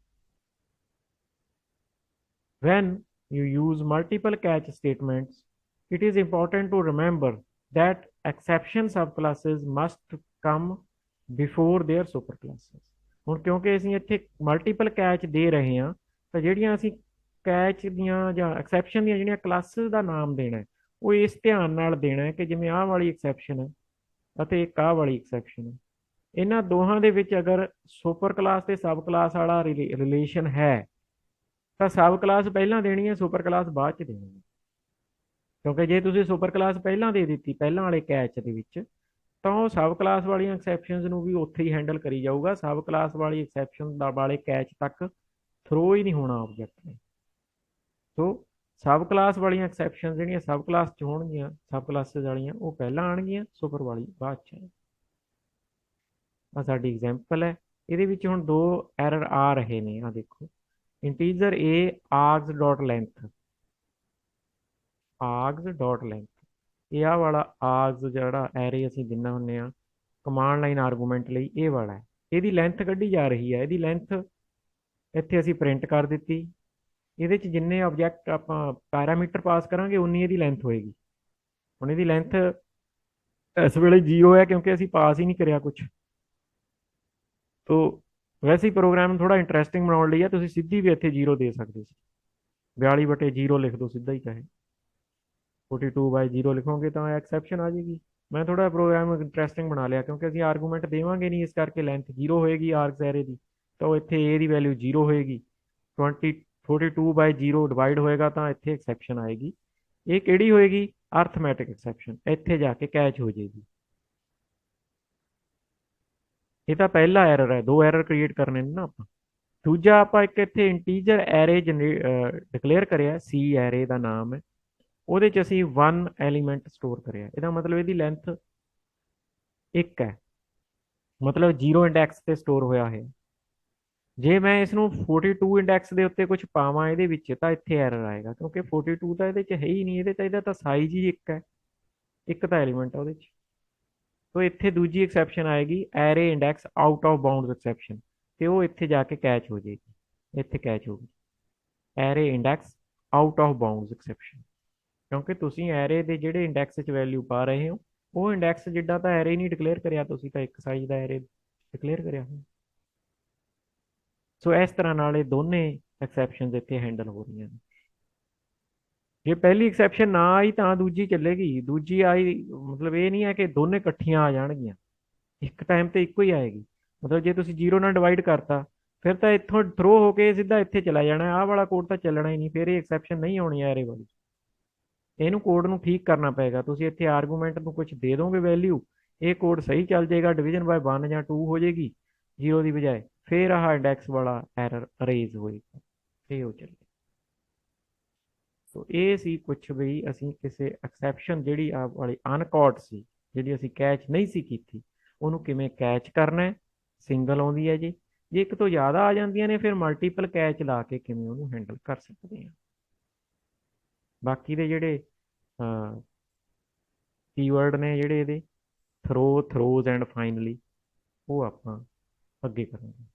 When you use multiple catch statements, it is important to remember that exception subclasses must come before their superclasses। ਹੁਣ ਕਿਉਂਕਿ ਅਸੀਂ ਇੱਥੇ ਮਲਟੀਪਲ ਕੈਚ ਦੇ ਰਹੇ ਹਾਂ ਤਾਂ ਜਿਹੜੀਆਂ ਅਸੀਂ ਕੈਚ ਦੀਆਂ ਜਾਂ ਐਕਸੈਪਸ਼ਨ ਦੀਆਂ ਜਿਹੜੀਆਂ ਕਲਾਸਿਸ ਦਾ ਨਾਮ ਦੇਣਾ ਹੈ ਉਹ ਇਸ ਧਿਆਨ ਨਾਲ ਦੇਣਾ ਹੈ ਕਿ ਜਿਵੇਂ ਆਹ ਵਾਲੀ ਐਕਸੈਪਸ਼ਨ ਹੈ ਅਤੇ ਇੱਕ ਆਹ ਵਾਲੀ ਐਕਸੈਪਸ਼ਨ ਹੈ, ਇਹਨਾਂ ਦੋਹਾਂ ਦੇ ਵਿੱਚ ਅਗਰ ਸੁਪਰ ਕਲਾਸ ਤੇ ਸਬ ਕਲਾਸ ਵਾਲਾ ਰਿਲੇਸ਼ਨ ਹੈ ਤਾਂ ਸਬ ਕਲਾਸ ਪਹਿਲਾਂ ਦੇਣੀ ਹੈ, ਸੁਪਰ ਕਲਾਸ ਬਾਅਦ ਚ ਦੇਣੀ ਹੈ। ਕਿਉਂਕਿ ਜੇ ਤੁਸੀਂ ਸੁਪਰ ਕਲਾਸ ਪਹਿਲਾਂ ਦੇ ਦਿੱਤੀ ਪਹਿਲਾਂ ਵਾਲੇ ਕੈਚ ਦੇ ਵਿੱਚ, ਤਾਂ ਉਹ ਸਬ ਕਲਾਸ ਵਾਲੀਆਂ ਐਕਸੈਪਸ਼ਨਸ ਨੂੰ ਵੀ ਉੱਥੇ ਹੀ ਹੈਂਡਲ ਕਰੀ ਜਾਊਗਾ। ਸਬ ਕਲਾਸ ਵਾਲੀ ਐਕਸੈਪਸ਼ਨ ਦਾ ਵਾਲੇ ਕੈਚ ਤੱਕ ਥਰੋ ਹੀ ਨਹੀਂ ਹੋਣਾ ਆਬਜੈਕਟ ਨੇ। ਸੋ ਸਬ ਕਲਾਸ ਵਾਲੀਆਂ ਐਕਸੈਪਸ਼ਨ ਜਿਹੜੀਆਂ ਸਬ ਕਲਾਸ 'ਚ ਹੋਣਗੀਆਂ, ਸਬ ਕਲਾਸਿਸ ਵਾਲੀਆਂ, ਉਹ ਪਹਿਲਾਂ ਆਉਣਗੀਆਂ, ਸੁਪਰ ਵਾਲੀ ਬਾਅਦ 'ਚ। ਆ ਸਾਡੀ ਐਗਜ਼ਾਮਪਲ ਹੈ। ਇਹਦੇ ਵਿੱਚ ਹੁਣ ਦੋ ਐਰਰ ਆ ਰਹੇ ਨੇ, ਆ ਦੇਖੋ। ਇੰਟੀਜਰ ਏ ਆਰਗਸ ਡਾਟ ਲੈਂਥ, ਆਰਗਸ ਡਾਟ ਲੈਂਥ, ਇਹ ਆ ਵਾਲਾ ਆਰਗਸ ਜਿਹੜਾ ਐਰੇ ਅਸੀਂ ਦਿੰਨਾ ਹੁੰਦੇ ਆ ਕਮਾਂਡ ਲਾਈਨ ਆਰਗੂਮੈਂਟ ਲਈ, ਇਹ ਵਾਲਾ ਹੈ। ਇਹਦੀ ਲੈਂਥ ਕੱਢੀ ਜਾ ਰਹੀ ਹੈ। ਇਹਦੀ ਲੈਂਥ ਇੱਥੇ ਅਸੀਂ ਪ੍ਰਿੰਟ ਕਰ ਦਿੱਤੀ। ਇਹਦੇ 'ਚ ਜਿੰਨੇ ਆਬਜੈਕਟ ਆਪਾਂ ਪੈਰਾਮੀਟਰ ਪਾਸ ਕਰਾਂਗੇ ਉਨੀ ਇਹਦੀ ਲੈਂਥ ਹੋਏਗੀ। ਹੁਣ ਇਹਦੀ ਲੈਂਥ ਇਸ ਵੇਲੇ 0 ਹੈ ਕਿਉਂਕਿ ਅਸੀਂ ਪਾਸ ਹੀ ਨਹੀਂ ਕਰਿਆ ਕੁਛ। ਤੋ ਵੈਸੇ ਹੀ ਪ੍ਰੋਗਰਾਮ ਥੋੜਾ ਇੰਟਰਸਟਿੰਗ ਬਣਾਉਣ ਲਈ ਆ, ਤੁਸੀਂ ਸਿੱਧੀ ਵੀ ਇੱਥੇ 0 ਦੇ ਸਕਦੇ ਸੀ। 42/0 ਲਿਖ ਦਿਓ ਸਿੱਧਾ ਹੀ, ਚਾਹੇ 42/0 ਲਿਖੋਗੇ ਤਾਂ ਐਕਸੈਪਸ਼ਨ ਆ ਜਾਏਗੀ। ਮੈਂ ਥੋੜਾ ਪ੍ਰੋਗਰਾਮ ਇੰਟਰਸਟਿੰਗ ਬਣਾ ਲਿਆ ਕਿਉਂਕਿ ਅਸੀਂ ਆਰਗੂਮੈਂਟ ਦੇਵਾਂਗੇ ਨਹੀਂ, ਇਸ ਕਰਕੇ ਲੈਂਥ 0 ਹੋਏਗੀ ਆਰਗਸ ਐਰੇ ਦੀ, ਤਾਂ ਉਹ ਇੱਥੇ ਏ ਦੀ ਵੈਲਿਊ 0 ਹੋਏਗੀ। 42/0 ਡਿਵਾਈਡ ਹੋਏਗਾ ਤਾਂ ਇੱਥੇ ਐਕਸੈਪਸ਼ਨ ਆਏਗੀ। ਇਹ ਕਿਹੜੀ ਹੋਏਗੀ? ਅਰਥਮੈਟਿਕ ਐਕਸੈਪਸ਼ਨ, ਇੱਥੇ ਜਾ ਕੇ ਕੈਚ ਹੋ ਜਾਏਗੀ। ਇਹ ਤਾਂ ਪਹਿਲਾ ਐਰਰ ਹੈ, ਦੋ ਐਰਰ ਕ੍ਰੀਏਟ ਕਰਨੇ ਨੇ ਨਾ ਆਪਾਂ। ਦੂਜਾ, ਆਪਾਂ ਇੱਕ ਇੱਥੇ ਇੰਟੀਜਰ ਐਰੇ ਡਿਕਲੇਅਰ ਕਰਿਆ, ਸੀ ਐਰੇ ਦਾ ਨਾਮ ਹੈ। ਉਹਦੇ 'ਚ ਅਸੀਂ 1 ਐਲੀਮੈਂਟ ਸਟੋਰ ਕਰਿਆ। ਇਹਦਾ ਮਤਲਬ ਇਹਦੀ ਲੈਂਥ 1 ਹੈ, ਮਤਲਬ 0 ਇੰਡੈਕਸ ਤੇ ਸਟੋਰ ਹੋਇਆ ਹੈ। ਜੇ ਮੈਂ ਇਸ ਨੂੰ 42 ਇੰਡੈਕਸ ਦੇ ਉੱਤੇ ਕੁਝ ਪਾਵਾਂ ਇਹਦੇ ਵਿੱਚ, ਤਾਂ ਇੱਥੇ ਐਰਰ ਆਏਗਾ ਕਿਉਂਕਿ 42 ਤਾਂ ਇਹਦੇ 'ਚ ਹੈ ਹੀ ਨਹੀਂ। ਇਹਦੇ ਤਾਂ ਇਹਦਾ ਤਾਂ ਸਾਈਜ਼ ਹੀ 1 ਹੈ, ਇੱਕ ਤਾਂ ਐਲੀਮੈਂਟ ਆ ਉਹਦੇ 'ਚ। ਤੋ ਇੱਥੇ ਦੂਜੀ ਐਕਸੈਪਸ਼ਨ ਆਏਗੀ, array index out of bounds exception, ਤੇ ਉਹ ਇੱਥੇ ਜਾ ਕੇ ਕੈਚ ਹੋ ਜਾਏਗੀ। ਇੱਥੇ ਕੈਚ ਹੋਗੀ array index out of bounds exception, ਕਿਉਂਕਿ ਤੁਸੀਂ ਐਰੇ ਦੇ ਜਿਹੜੇ ਇੰਡੈਕਸ 'ਚ ਵੈਲਿਊ ਪਾ ਰਹੇ ਹੋ ਉਹ ਇੰਡੈਕਸ ਜਿੱਦਾਂ ਤਾਂ ਐਰੇ ਨਹੀਂ ਡਿਕਲੇਅਰ ਕਰਿਆ, ਤੁਸੀਂ ਤਾਂ ਇੱਕ ਸਾਈਜ਼ ਦਾ ਐਰੇ ਡਿਕਲੇਅਰ ਕਰਿਆ। ਸੋ ਇਸ ਤਰ੍ਹਾਂ ਨਾਲ ਇਹ ਦੋਨੇ ਐਕਸੈਪਸ਼ਨਸ ਇੱਥੇ ਹੈਂਡਲ ਹੋ ਰਹੀਆਂ ਨੇ। ਜੇ ਪਹਿਲੀ ਐਕਸੈਪਸ਼ਨ ਨਾ ਆਈ ਤਾਂ ਦੂਜੀ ਚੱਲੇਗੀ, ਦੂਜੀ ਆਈ ਮਤਲਬ ਇਹ ਨਹੀਂ ਹੈ ਕਿ ਦੋਨੇ ਇਕੱਠੀਆਂ ਆ ਜਾਣਗੀਆਂ, ਇੱਕ ਟਾਈਮ ਤੇ ਇੱਕੋ ਹੀ ਆਏਗੀ। ਮਤਲਬ ਜੇ ਤੁਸੀਂ 0 ਨਾਲ ਡਿਵਾਈਡ ਕਰਤਾ, ਫਿਰ ਤਾਂ ਇੱਥੋਂ ਥਰੋ ਹੋ ਕੇ ਸਿੱਧਾ ਇੱਥੇ ਚਲਾ ਜਾਣਾ, ਆਹ ਵਾਲਾ ਕੋਡ ਤਾਂ ਚੱਲਣਾ ਹੀ ਨਹੀਂ, ਫਿਰ ਇਹ ਐਕਸੈਪਸ਼ਨ ਨਹੀਂ ਆਉਣੀ ਐਰੇ ਵਾਲੀ। ਇਹਨੂੰ ਕੋਡ ਨੂੰ ਠੀਕ ਕਰਨਾ ਪਏਗਾ। ਤੁਸੀਂ ਇੱਥੇ ਆਰਗੂਮੈਂਟ ਨੂੰ ਕੁਝ ਦੇ ਦੋਗੇ ਵੈਲਿਊ, ਇਹ ਕੋਡ ਸਹੀ ਚੱਲ ਜਾਏਗਾ, ਡਿਵੀਜ਼ਨ ਬਾय 1 ਜਾਂ 2 ਹੋ ਜਾਏਗੀ 0 ਦੀ ਬਜਾਏ, ਫਿਰ ਆਹ ਇੰਡੈਕਸ ਵਾਲਾ ਐਰਰ ਅਰੇਜ਼ ਹੋਏਗਾ, ਇਹ ਹੋ ਚੱਲੇ। ਸੋ ਇਹ ਸੀ ਕੁਛ ਵੀ ਅਸੀਂ ਕਿਸੇ ਐਕਸੈਪਸ਼ਨ ਜਿਹੜੀ ਆ ਵਾਲੀ ਅਨਕੌਟ ਸੀ, ਜਿਹੜੀ ਅਸੀਂ ਕੈਚ ਨਹੀਂ ਸੀ ਕੀਤੀ, ਉਹਨੂੰ ਕਿਵੇਂ ਕੈਚ ਕਰਨਾ ਹੈ। ਸਿੰਗਲ ਆਉਂਦੀ ਹੈ ਜੀ, ਜੇ ਇੱਕ ਤੋਂ ਜ਼ਿਆਦਾ ਆ ਜਾਂਦੀਆਂ ਨੇ ਫਿਰ ਮਲਟੀਪਲ ਕੈਚ ਲਾ ਕੇ ਕਿਵੇਂ ਉਹਨੂੰ ਹੈਂਡਲ ਕਰ ਸਕਦੇ ਹਾਂ। ਬਾਕੀ ਦੇ ਜਿਹੜੇ ਕੀਵਰਡ ਨੇ ਜਿਹੜੇ ਇਹਦੇ, ਥਰੋ, ਥਰੋਜ਼ ਐਂਡ ਫਾਈਨਲੀ, ਉਹ ਆਪਾਂ ਅੱਗੇ ਕਰਾਂਗੇ।